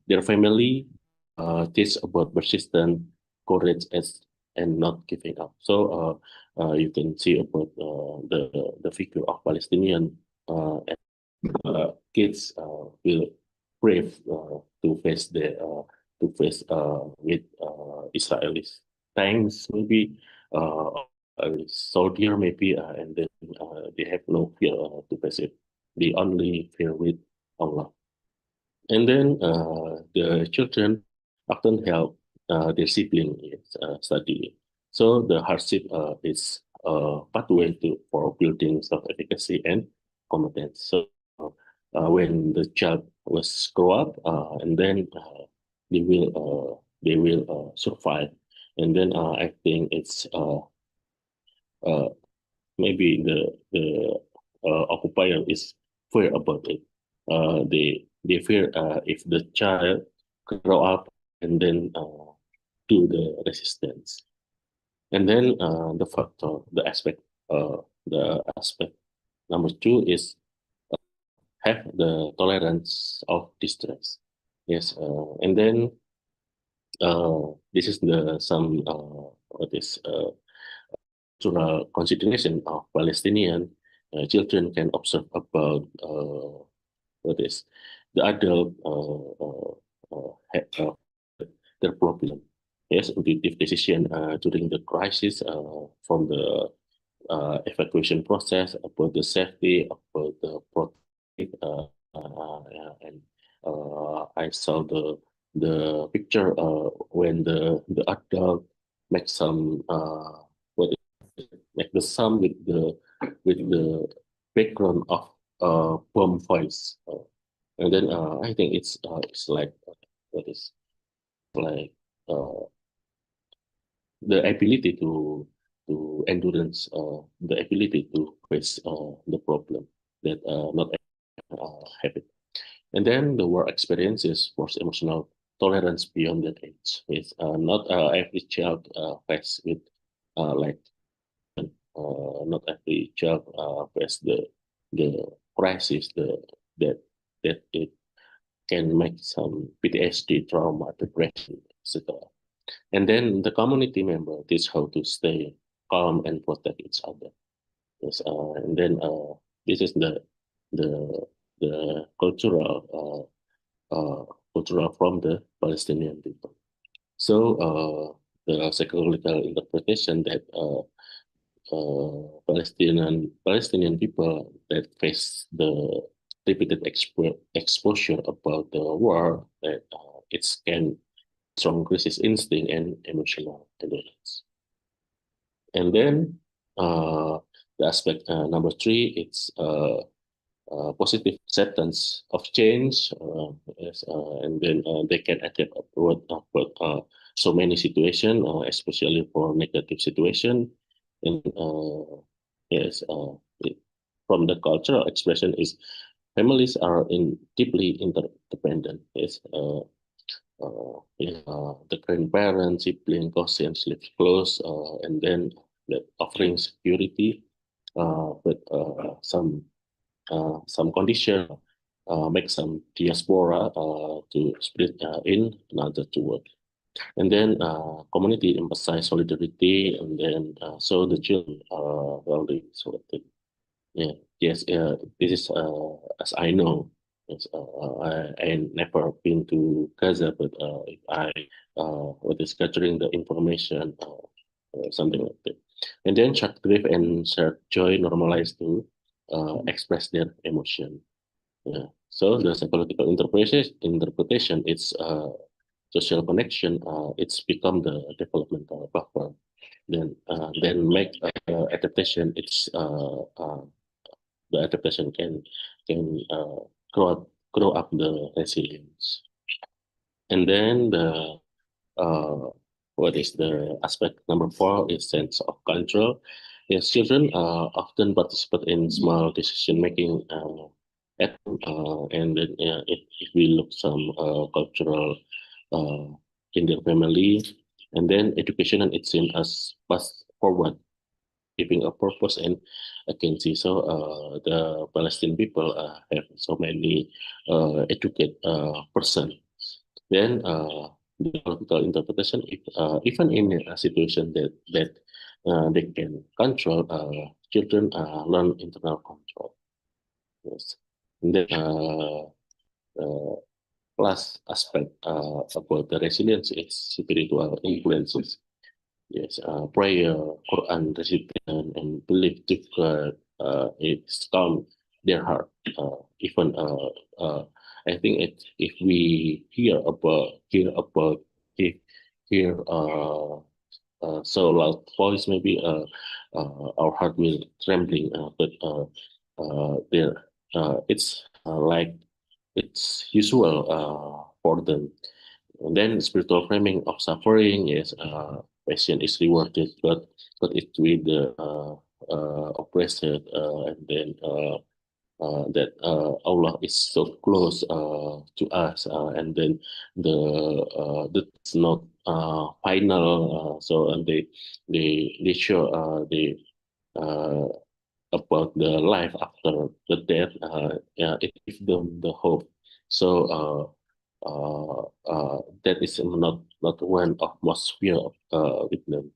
their family teach about persistent courage as and not giving up. So you can see about the figure of Palestinian kids will brave to face the with Israelis tanks maybe soldier maybe and then they have no fear to face it. They only fear with Allah. And then the children often help their sibling study. So the hardship is a pathway for building self-efficacy and competence. So when the child was grow up, and then they will survive. And then I think it's uh, maybe the occupier is fear about it. They fear if the child grow up and then do the resistance. And then the aspect number two is have the tolerance of distress. Yes, and then this is the some what is cultural consideration of Palestinian children can observe about what is the adult their problem. Yes, intuitive decision during the crisis from the evacuation process about the safety about the protect and I saw the picture when the adult make some what make the sound with the background of bomb voice, and then I think it's like what is like uh, the ability to endurance, the ability to face the problem that not have it. And then the work experiences force emotional tolerance beyond that age. It's not every child face with like not every child face the crisis that that it can make some PTSD, trauma, depression, etc. And then the community member teach how to stay calm and protect each other. Yes, and then this is the the cultural from the Palestinian people. So the psychological interpretation that Palestinian people that face the repeated exposure about the war that it can strong crisis instinct and emotional endurance. And then the aspect number three, it's positive acceptance of change, yes, and then they can adapt about so many situations, especially for negative situation. And yes, from the cultural expression is families are in deeply interdependent. Yes, the grandparents, sibling, cousins live close, and then that offering security with some condition, make some diaspora to split in another to work. And then community emphasize solidarity, and then so the children are well selected. Yeah, yes, this is as I know. Yes, I never been to Gaza, but if I what is gathering the information, something like that. And then shared grief and shared joy normalize to express their emotion. Yeah. So the psychological interpretation, it's social connection. It's become the developmental buffer. Then make adaptation. It's the adaptation can grow up the resilience. And then the uh, what is the aspect number 4 is sense of control. Yes, children often participate in small decision making at and then if we look some cultural uh, in their family, and then education and it's seen as fast forward, giving a purpose and agency. So the Palestinian people have so many educated person. Then the political interpretation, if, even in a situation that they can control, children learn internal control. Yes, and then uh, last aspect about the resilience is spiritual influences. Yes, prayer, Quran, recitation, and belief to God, it's calm their heart. Even I think if we hear hear so loud voice, maybe our heart will trembling. But there, it's like it's usual for them. And then spiritual framing of suffering is patient is rewarded, but it with the oppressed, and then that Allah is so close to us, and then that's not final. So and they show uh, about the life after the death. Yeah, it gives them the hope. So that is not one of most fear with them.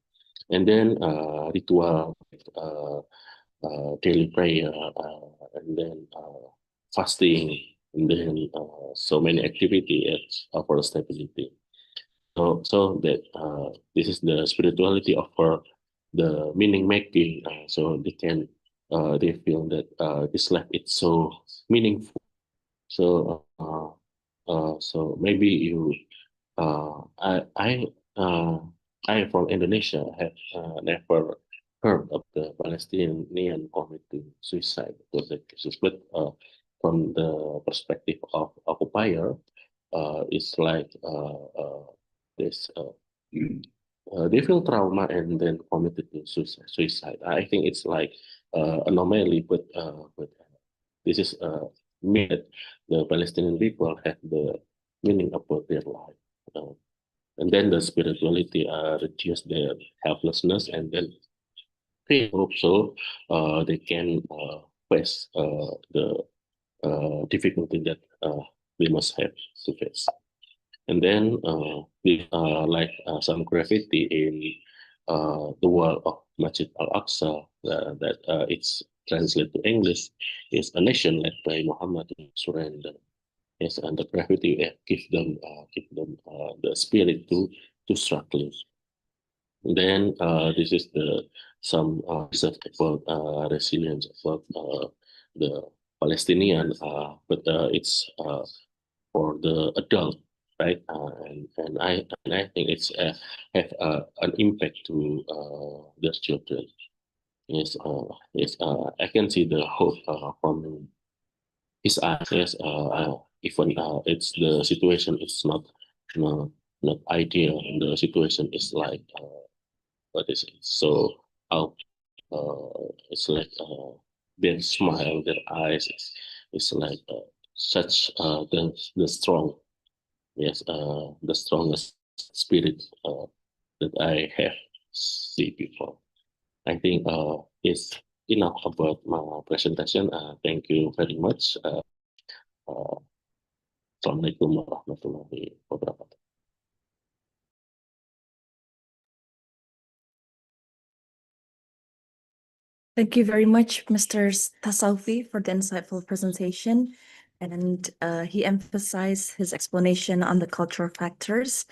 And then ritual, daily prayer, and then fasting, and then so many activity for stability. So that this is the spirituality of the meaning making. So they feel that this life is so meaningful. So maybe you uh, I from Indonesia have never heard of the Palestinian committing suicide, because but from the perspective of occupier, it's like this they feel trauma and then committed to suicide. I think it's like anomaly, but this is mean that the Palestinian people have the meaning about their life. Uh, and then the spirituality reduce their helplessness, and then they hope so they can face the difficulty that they must have to face. And then like some graffiti in the wall of Masjid Al-Aqsa, that it's translated to English, is a nation led by Muhammad who surrender. Yes, and the graffiti give them the spirit to struggle. Then this is the some research about resilience about the Palestinian, but it's for the adult, right? And I think it's have an impact to their children. Yes, yes. I can see the hope from his eyes. Yes, even it's the situation is not not ideal, and the situation is like what is it? So out. It's like their smile, their eyes. It's like such the strong. Yes, the strongest spirit that I have seen before. I think yes, enough about my presentation. Thank you very much. Assalamualaikum warahmatullahi wabarakatuh. Thank you very much, Mr. Tasawfi, for the insightful presentation. And he emphasized his explanation on the cultural factors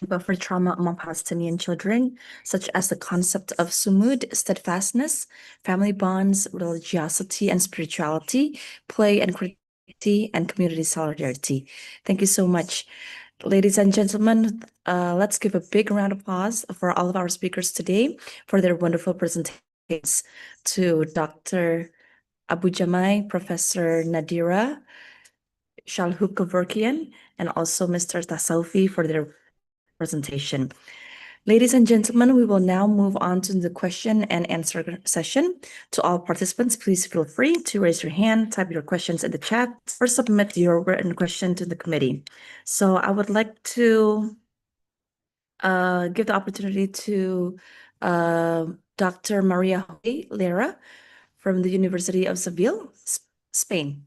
buffer trauma among Palestinian children, such as the concept of sumud, steadfastness, family bonds, religiosity and spirituality, play and creativity, and community solidarity. Thank you so much. Ladies and gentlemen, let's give a big round of applause for all of our speakers today for their wonderful presentations. To Dr. Abu Jamai, Professor Nadira Shalhukoverkian, and also Mr. Tasawfi for their presentation. Ladies and gentlemen, we will now move on to the question and answer session. To all participants, please feel free to raise your hand, type your questions in the chat, or submit your written question to the committee. So I would like to give the opportunity to Dr. Maria Jose Lera from the University of Seville, Spain.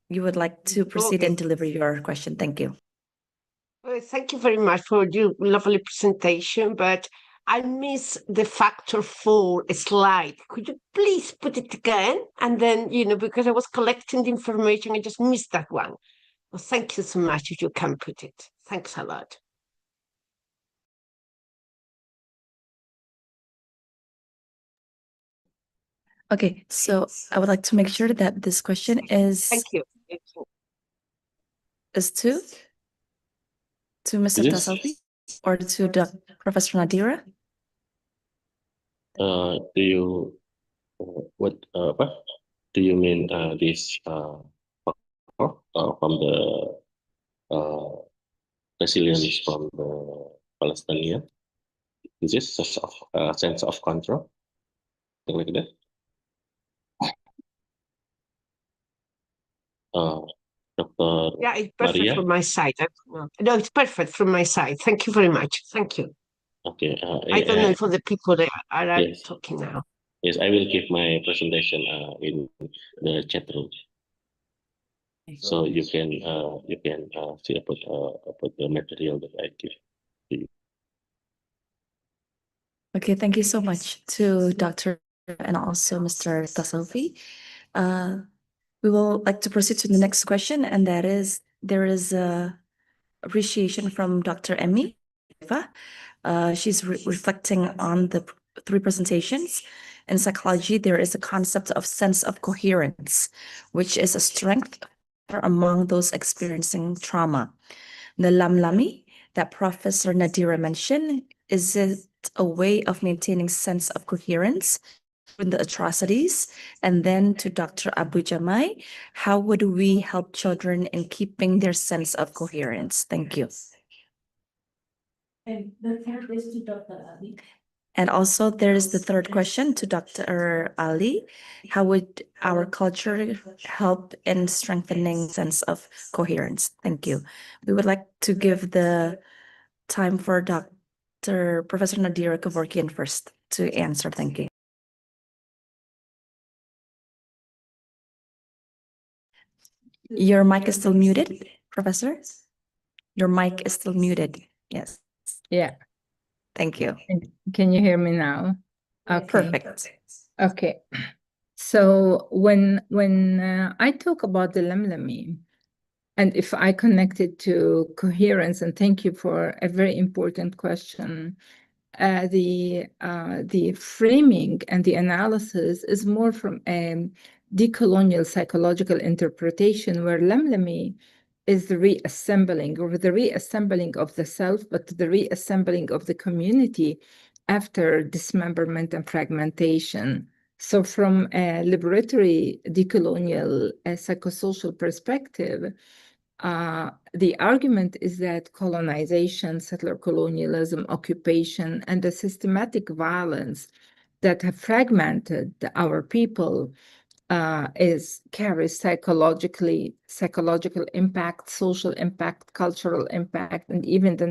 You would like to proceed and deliver your question. Thank you. Well, thank you very much for your lovely presentation, but I missed the factor 4 slide. Could you please put it again? And then, because I was collecting the information, I just missed that one. Well, thank you so much if you can put it. Thanks a lot. Okay, so I would like to make sure that this question is Thank you. is to Mr. Yes. Tasawfi or to Professor Nadira? Do you what do you mean this from the resilience from the Palestinian? Is this a sense of control, something like that? Dr. Yeah, it's perfect Maria? from my side. No, it's perfect from my side. Thank you very much. Thank you. Okay. I don't know for the people that are yes. talking now. Yes, I will give my presentation in the chat room, so you can see about the material that I give to you. Okay, thank you so much to Dr. and also Mr. Tasawfi. We will like to proceed to the next question, and that is, there is a appreciation from Dr. Emmy. She's reflecting on the 3 presentations. In psychology, there is a concept of sense of coherence, which is a strength among those experiencing trauma. The lamlami that Professor Nadira mentioned, is it a way of maintaining sense of coherence in the atrocities? And then to Dr. Abu Jamai, how would we help children in keeping their sense of coherence? Thank you. And the third is to Dr. Ali. And also there is the third question to Dr. Ali. How would our culture help in strengthening sense of coherence? Thank you. We would like to give the time for Professor Nadira Kevorkian first to answer. Thank you. Your mic is still muted, Professor. Your mic is still muted. Yes. Yeah. Thank you. Can you hear me now? Okay. Perfect. Okay. So when I talk about the lemlemi, and if I connect it to coherence, and thank you for a very important question, the framing and the analysis is more from a decolonial psychological interpretation, where lemlemi is the reassembling, or the reassembling of the self, but the reassembling of the community after dismemberment and fragmentation. So from a liberatory decolonial psychosocial perspective, the argument is that colonization, settler colonialism, occupation, and the systematic violence that have fragmented our people carries psychological impact, social impact, cultural impact, and even the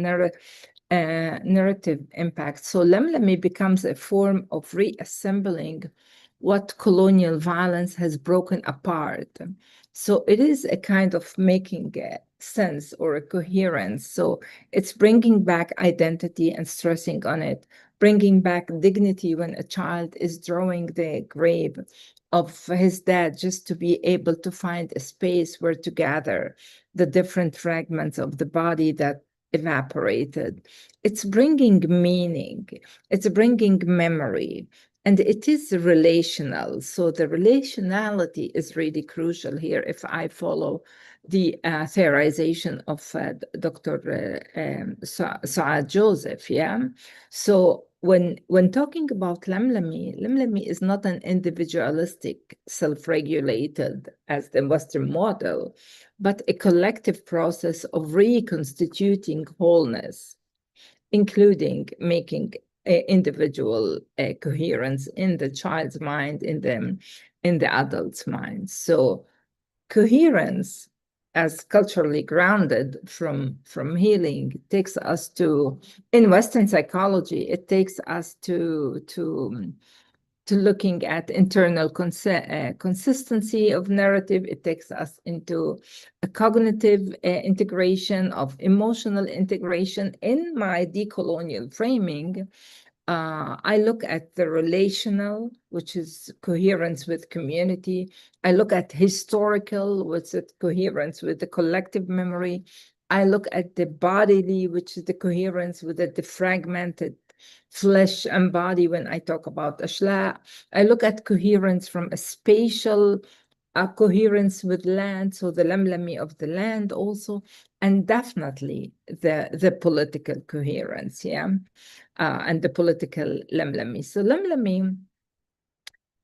narrative impact. So lemlemi becomes a form of reassembling what colonial violence has broken apart. So it is a kind of making sense or a coherence. So it's bringing back identity and stressing on it, bringing back dignity when a child is drawing the grave of his dad, just to be able to find a space where to gather the different fragments of the body that evaporated. It's bringing meaning, it's bringing memory, and it is relational. So the relationality is really crucial here if I follow the theorization of Dr. Saad Joseph, yeah? So when talking about Lemlemi is not an individualistic, self-regulated as the Western model, but a collective process of reconstituting wholeness, including making individual coherence in the child's mind, in the adult's mind. So coherence as culturally grounded from healing takes us to, in Western psychology, it takes us to looking at internal consistency of narrative. It takes us into a cognitive integration of emotional integration. In my decolonial framing, I look at the relational, which is coherence with community. I look at historical, which is coherence with the collective memory. I look at the bodily, which is the coherence with the defragmented flesh and body when I talk about ashla. I look at coherence from a spatial coherence with land, so the lemlemi of the land also, and definitely the political coherence, yeah, and the political lemlemi. So lemlemi,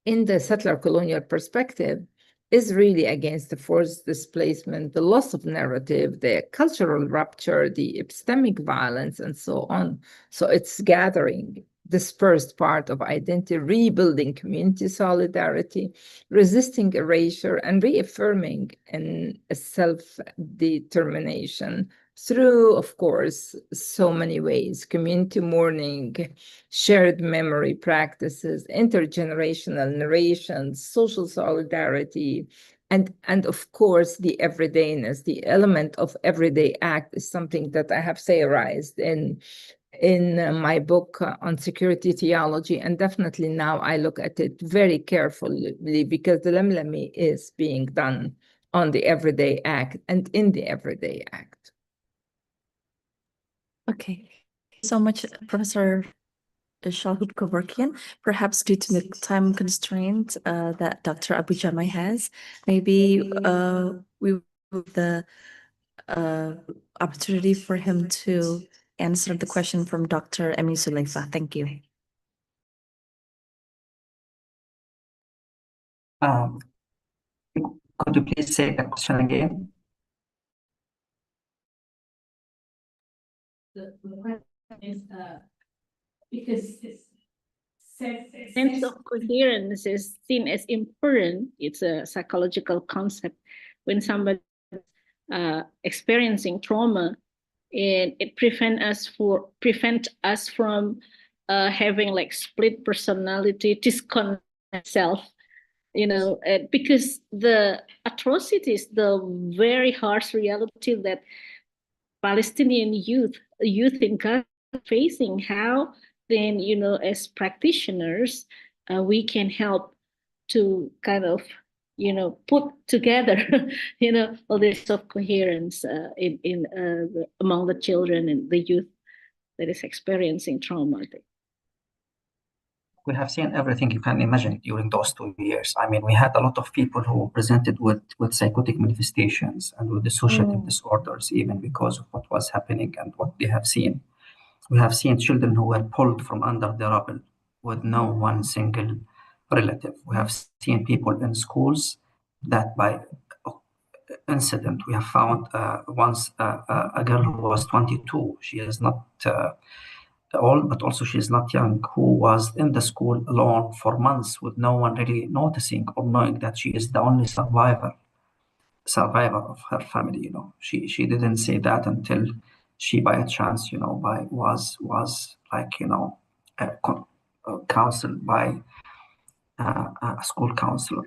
in the settler colonial perspective, is really against the forced displacement, the loss of narrative, the cultural rupture, the epistemic violence, and so on. So it's gathering dispersed part of identity, rebuilding community solidarity, resisting erasure, and reaffirming a self-determination through, of course, so many ways: community mourning, shared memory practices, intergenerational narrations, social solidarity, and of course, the everydayness. The element of everyday act is something that I have theorized in my book on security theology, and definitely now I look at it very carefully because the lemlemi is being done on the everyday act and in the everyday act. Okay, thank you so much, Professor Shalhub Kevorkian. Perhaps due to the time constraint that Dr. Abu Jamai has, maybe we will have the opportunity for him to answer the question from Dr. Emily Suleifa. Thank you. Could you please say the question again? The question is because sense of coherence is seen as important. It's a psychological concept. When somebody experiencing trauma, and it prevent us from having like split personality, disconnect self, because the atrocities, the very harsh reality that Palestinian youth in Gaza facing, how then, as practitioners, we can help to kind of, put together, all this of coherence among the children and the youth that is experiencing trauma. We have seen everything you can imagine during those 2 years. I mean, we had a lot of people who presented with psychotic manifestations and with dissociative disorders, even because of what was happening and what they have seen. We have seen children who were pulled from under the rubble with no one single relative. We have seen people in schools that by incident, we have found once a girl who was 22. She is not old, but also she is not young, who was in the school alone for months with no one really noticing or knowing that she is the only survivor of her family. She didn't say that until she, by a chance, was like, counseled by a school counselor.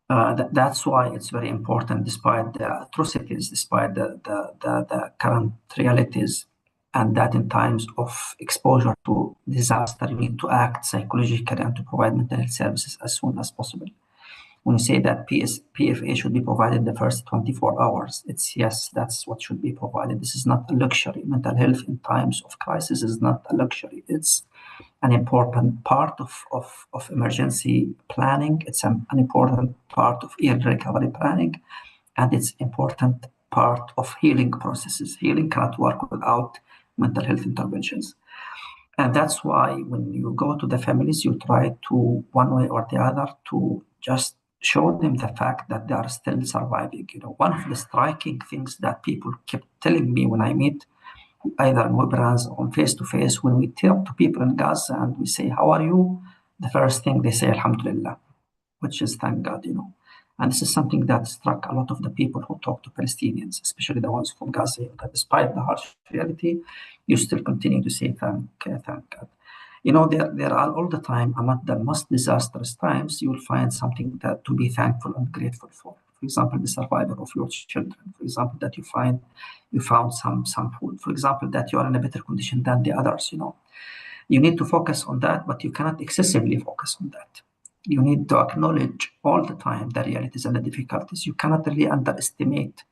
That's why it's very important, despite the atrocities, despite the current realities, and that in times of exposure to disaster, you need to act psychologically and to provide mental health services as soon as possible. When you say that PFA should be provided the first 24 hours, it's yes, that's what should be provided. This is not a luxury. Mental health in times of crisis is not a luxury. It's an important part of emergency planning. It's an important part of early recovery planning, and it's important part of healing processes. Healing cannot work without mental health interventions. And that's why when you go to the families, you try to, one way or the other, to just show them the fact that they are still surviving. One of the striking things that people kept telling me when I meet either in webinars or face-to-face, when we talk to people in Gaza and we say, how are you? The first thing they say, Alhamdulillah, which is thank God, And this is something that struck a lot of the people who talk to Palestinians, especially the ones from Gaza, that despite the harsh reality, you still continue to say thank God. There are all the time, among the most disastrous times, you will find something that to be thankful and grateful for. For example, the survival of your children. For example, that you found some food. For example, that you are in a better condition than the others. You need to focus on that, but you cannot excessively focus on that. You need to acknowledge all the time the realities and the difficulties. You cannot really underestimate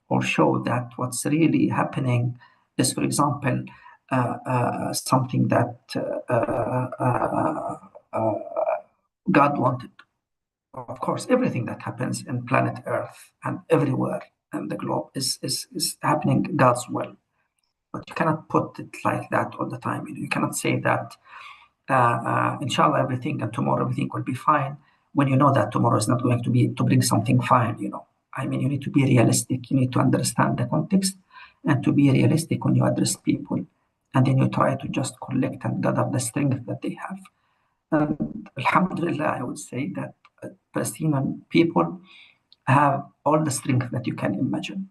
or show that what's really happening is, for example, something that God wanted. Of course, everything that happens in planet Earth and everywhere in the globe is happening God's will. But you cannot put it like that all the time. You cannot say that, inshallah, everything and tomorrow everything will be fine, when you know that tomorrow is not going to bring something fine. You need to be realistic. You need to understand the context and to be realistic when you address people. And then you try to just collect and gather the strength that they have. Alhamdulillah, I would say that Palestinian people have all the strength that you can imagine.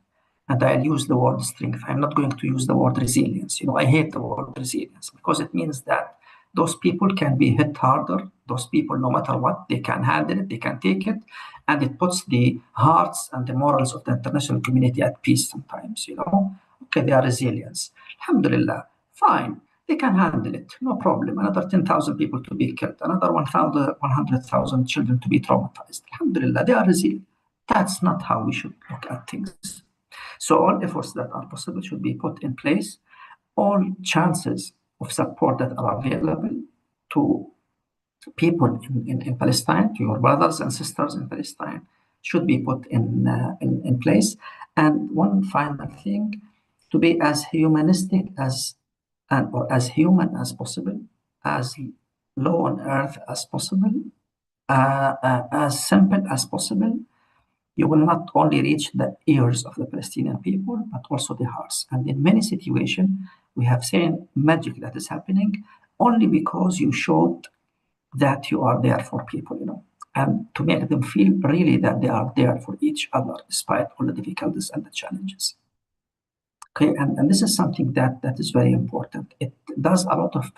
And I'll use the word strength. I'm not going to use the word resilience. I hate the word resilience because it means that those people can be hit harder. Those people, no matter what, they can handle it, they can take it. And it puts the hearts and the morals of the international community at peace sometimes, Okay, they are resilient. Alhamdulillah, fine. They can handle it, no problem. Another 10,000 people to be killed, another 100,000 children to be traumatized. Alhamdulillah, they are resilient. That's not how we should look at things. So all efforts that are possible should be put in place. All chances of support that are available to people in Palestine, to your brothers and sisters in Palestine, should be put in place. And one final thing, to be as humanistic or as human as possible, as low on earth as possible, as simple as possible. You will not only reach the ears of the Palestinian people, but also the hearts. And in many situations, we have seen magic that is happening only because you showed that you are there for people, and to make them feel really that they are there for each other, despite all the difficulties and the challenges. Okay, and this is something that is very important. It does a lot of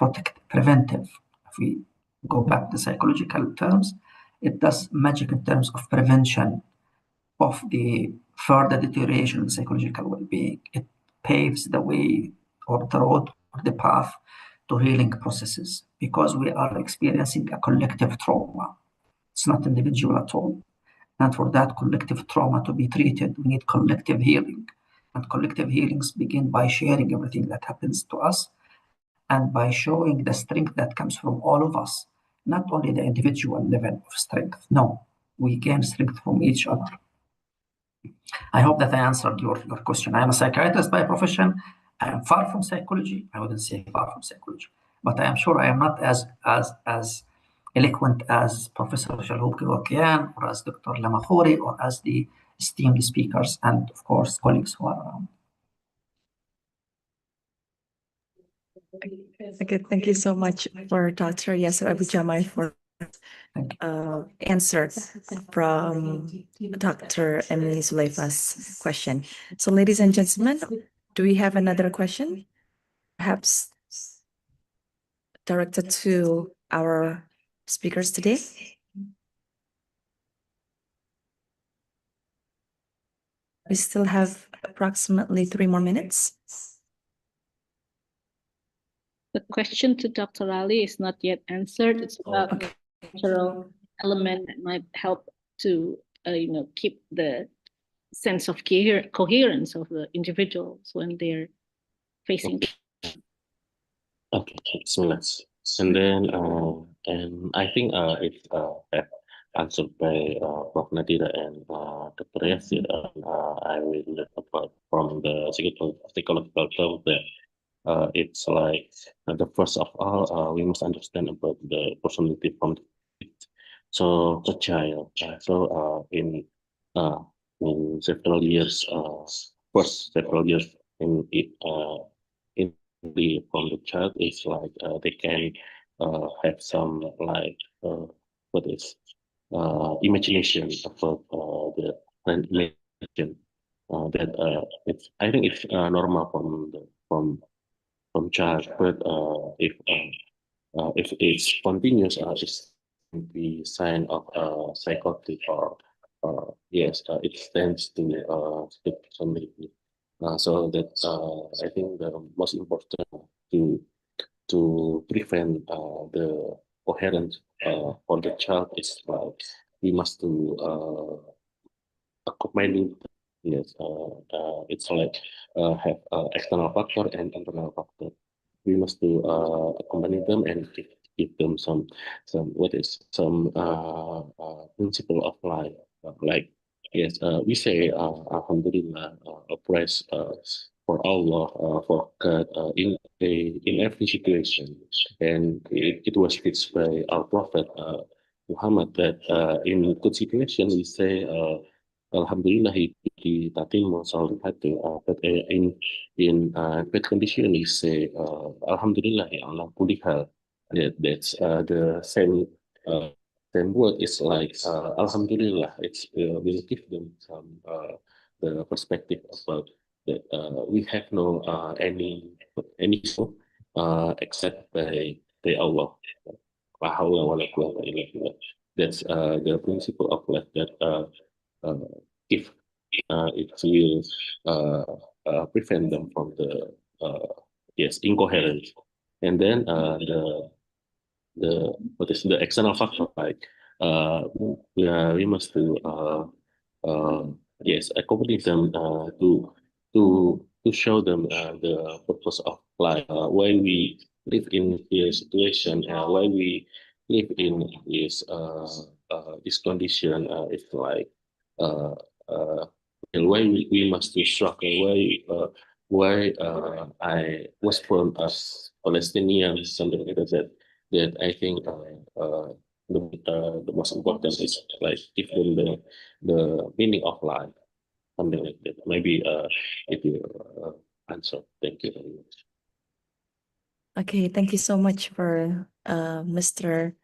preventive. If we go back to psychological terms, it does magic in terms of prevention of the further deterioration of psychological well-being. It paves the way or the road or the path to healing processes because we are experiencing a collective trauma. It's not individual at all. And for that collective trauma to be treated, we need collective healing. And collective healings begin by sharing everything that happens to us and by showing the strength that comes from all of us, not only the individual level of strength. No, we gain strength from each other. I hope that I answered your question. I am a psychiatrist by profession. I am far from psychology. I wouldn't say far from psychology, but I am sure I am not as eloquent as Professor Shalhoub Kevorkian or as Dr. Lamakhori or as the esteemed speakers and, of course, colleagues who are around. Okay, thank you so much for Dr. Yasser Abu Jamai for answer from Dr. Emily Zulaifa's question. So, ladies and gentlemen, do we have another question? Perhaps directed to our speakers today? We still have approximately 3 more minutes. The question to Dr. Ali is not yet answered. It's about Okay. cultural element that might help to, keep the sense of coherence of the individuals when they're facing. Okay, Bismillah. And then, and I think it have answered by Prof. Nadira and Dr. Yasir. I will learn about from the psychological term that it's like the first of all, we must understand about the personality from the child. In several years, first several years in it, in from the child is like they can have some like what is imagination about the imagination that it's I think it's normal from child, but if it's continuous, it's the sign of psychotic or yes, it tends to the personality. So that I think the most important to prevent the coherence for the child is like we must do accompanying. Yes, it's like have external factor and internal factor. We must do accompany them and give them some what is some principle of life. Like yes, we say Alhamdulillah, praise for Allah, for God in every situation, and it was fixed by our Prophet Muhammad that in good situation we say. Alhamdulillah tatimmu salihati. But in bad condition, we say Alhamdulillah ala kulli hal. That's the same word. It's like Alhamdulillah. It's will give them some the perspective about that we have no any except by Allah. La hawla wa la quwwata illa billah. That's the principle of life that if it will prevent them from the yes incoherence, and then the what is the external factor like we must do yes accompany them to show them the purpose of life, why we live in this situation, why we live in this condition. It's like uh, uh, and why we must be struggle, why I was born as Palestinian, something like that. That I think the most important is like give them the meaning of life, something like that. Maybe if you answer, thank you very much. Okay, thank you so much for Mr.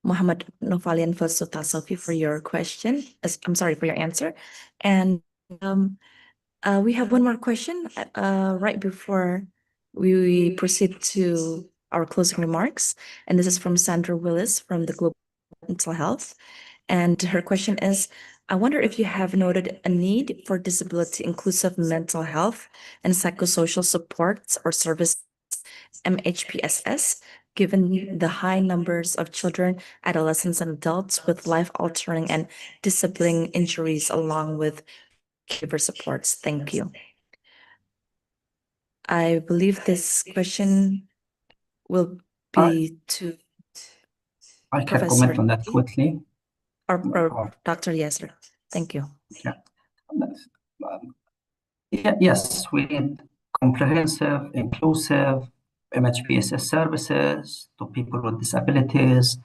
Muhammad Novalian Felsuta Sofi for your question. I'm sorry for your answer. And we have one more question right before we proceed to our closing remarks. And this is from Sandra Willis from the Global Mental Health. And her question is, I wonder if you have noted a need for disability inclusive mental health and psychosocial supports or services, MHPSS, given the high numbers of children, adolescents, and adults with life-altering and disabling injuries along with caregiver supports. Thank you. I believe this question will be to I can Professor comment on that quickly. or Dr. Yasser. Thank you. Yeah. Yes, we need comprehensive, inclusive MHPSS services to people with disabilities,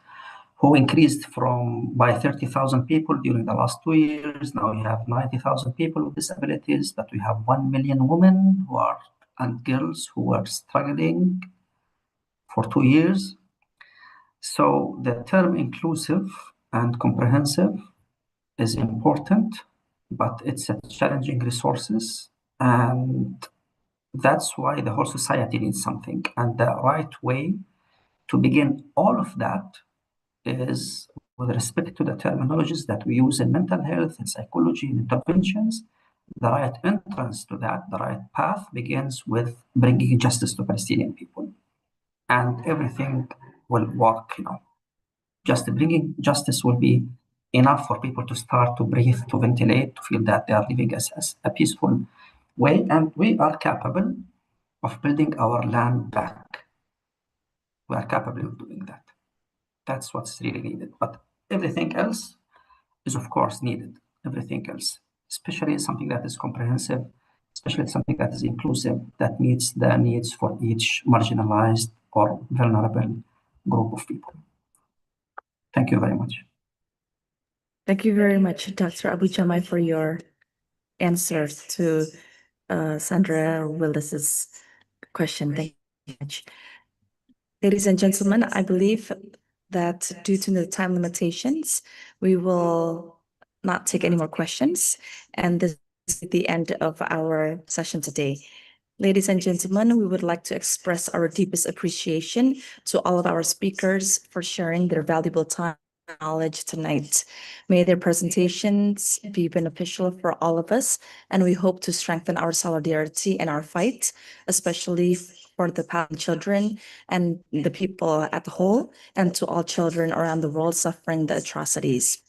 who increased by 30,000 people during the last 2 years. Now we have 90,000 people with disabilities, but we have 1 million women and girls who are struggling for 2 years. So the term inclusive and comprehensive is important, but it's a challenging resources, and that's why the whole society needs something. And the right way to begin all of that is with respect to the terminologies that we use in mental health and psychology and interventions, the right entrance to that, the right path begins with bringing justice to Palestinian people. And everything will work, Just bringing justice will be enough for people to start to breathe, to ventilate, to feel that they are living as a peaceful way. And we are capable of building our land back. We are capable of doing that. That's what's really needed. But everything else is, of course, needed. Everything else, especially something that is comprehensive, especially something that is inclusive, that meets the needs for each marginalized or vulnerable group of people. Thank you very much. Thank you very much, Dr. Abu Jamai, for your answers to Sandra Willis's question. Thank you very much. Ladies and gentlemen, I believe that due to the time limitations, we will not take any more questions. And this is the end of our session today. Ladies and gentlemen, we would like to express our deepest appreciation to all of our speakers for sharing their valuable time and knowledge tonight. May their presentations be beneficial for all of us, and we hope to strengthen our solidarity and our fight, especially for the Palestinian children and the people at whole, and to all children around the world suffering the atrocities.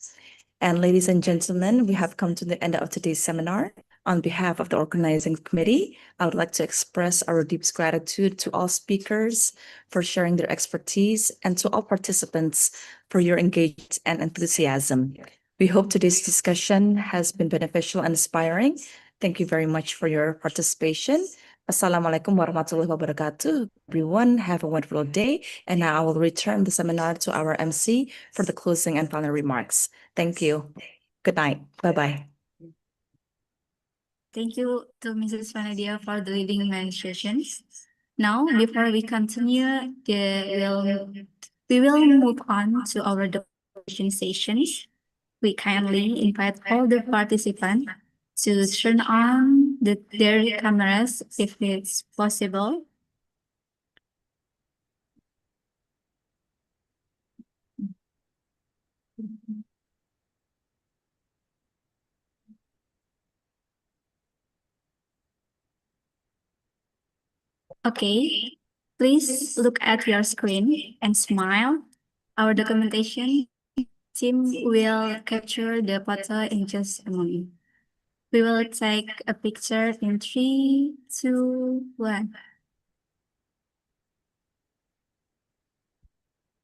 And ladies and gentlemen, we have come to the end of today's seminar. On behalf of the organizing committee, I would like to express our deepest gratitude to all speakers for sharing their expertise and to all participants for your engagement and enthusiasm. We hope today's discussion has been beneficial and inspiring. Thank you very much for your participation. Assalamualaikum warahmatullahi wabarakatuh. Everyone, have a wonderful day. And now I will return the seminar to our MC for the closing and final remarks. Thank you. Good night. Bye-bye. Thank you to Mrs. Vanadia for the leading demonstrations. Now, before we continue, we will move on to our demonstration sessions. We kindly invite all the participants to turn on their cameras if it's possible. Okay, please look at your screen and smile. Our documentation team will capture the photo in just a moment. We will take a picture in 3, 2, 1.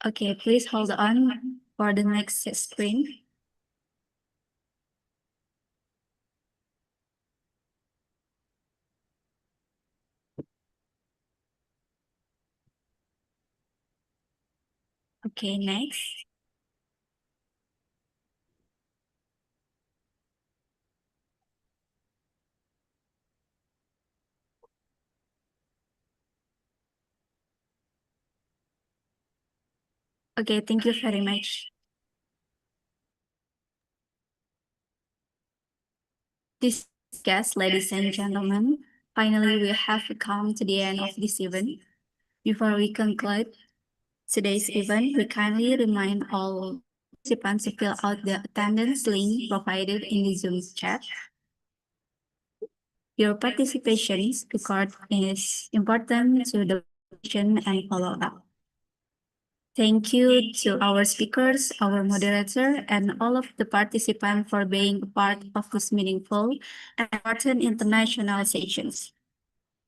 Okay, please hold on for the next screen. Okay, next. Okay, thank you very much. This guest, ladies and gentlemen, finally we have come to the end of this event. Before we conclude today's event, we kindly remind all participants to fill out the attendance link provided in the Zoom chat. Your participation record is important to the mission and follow-up. Thank you to our speakers, our moderator, and all of the participants for being a part of this meaningful and important international sessions.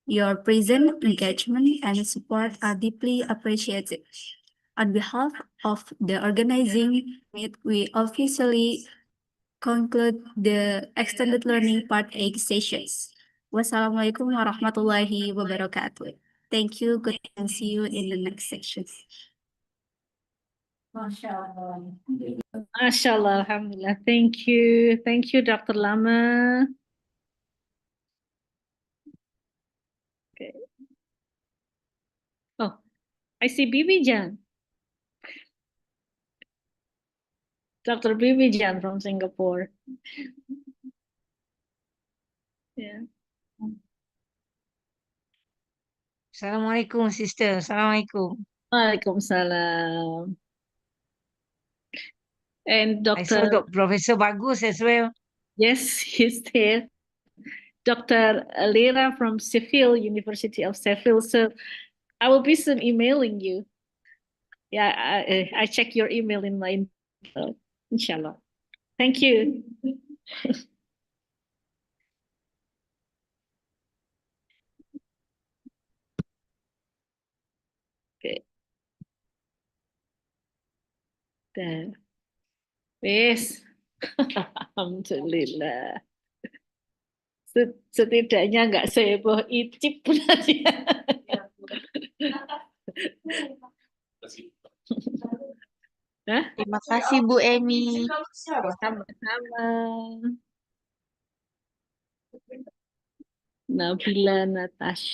Your present engagement and support are deeply appreciated. On behalf of the organizing committee, we officially conclude the extended learning part 8 sessions. Wassalamualaikum warahmatullahi wabarakatuh. Thank you. Good and see you in the next section. MashaAllah, Alhamdulillah. Thank you. Thank you, Dr. Lama. Okay. Oh, I see Bibi Jan. Dr. Bibi Jan from Singapore. Yeah. Assalamualaikum, sister. Assalamualaikum. Waalaikumsalam. And I saw Dr. Professor Bagus as well. Yes, he's there. Dr. Lera from Sheffield, University of Sheffield. So I will be soon emailing you. Yeah, I check your email in my inshallah. Thank you. Okay. There. Yes. Alhamdulillah. Setidaknya nggak seheboh Icip nanti. Hah? Terima kasih Bu Emi. Sama-sama. Nabila Natasha.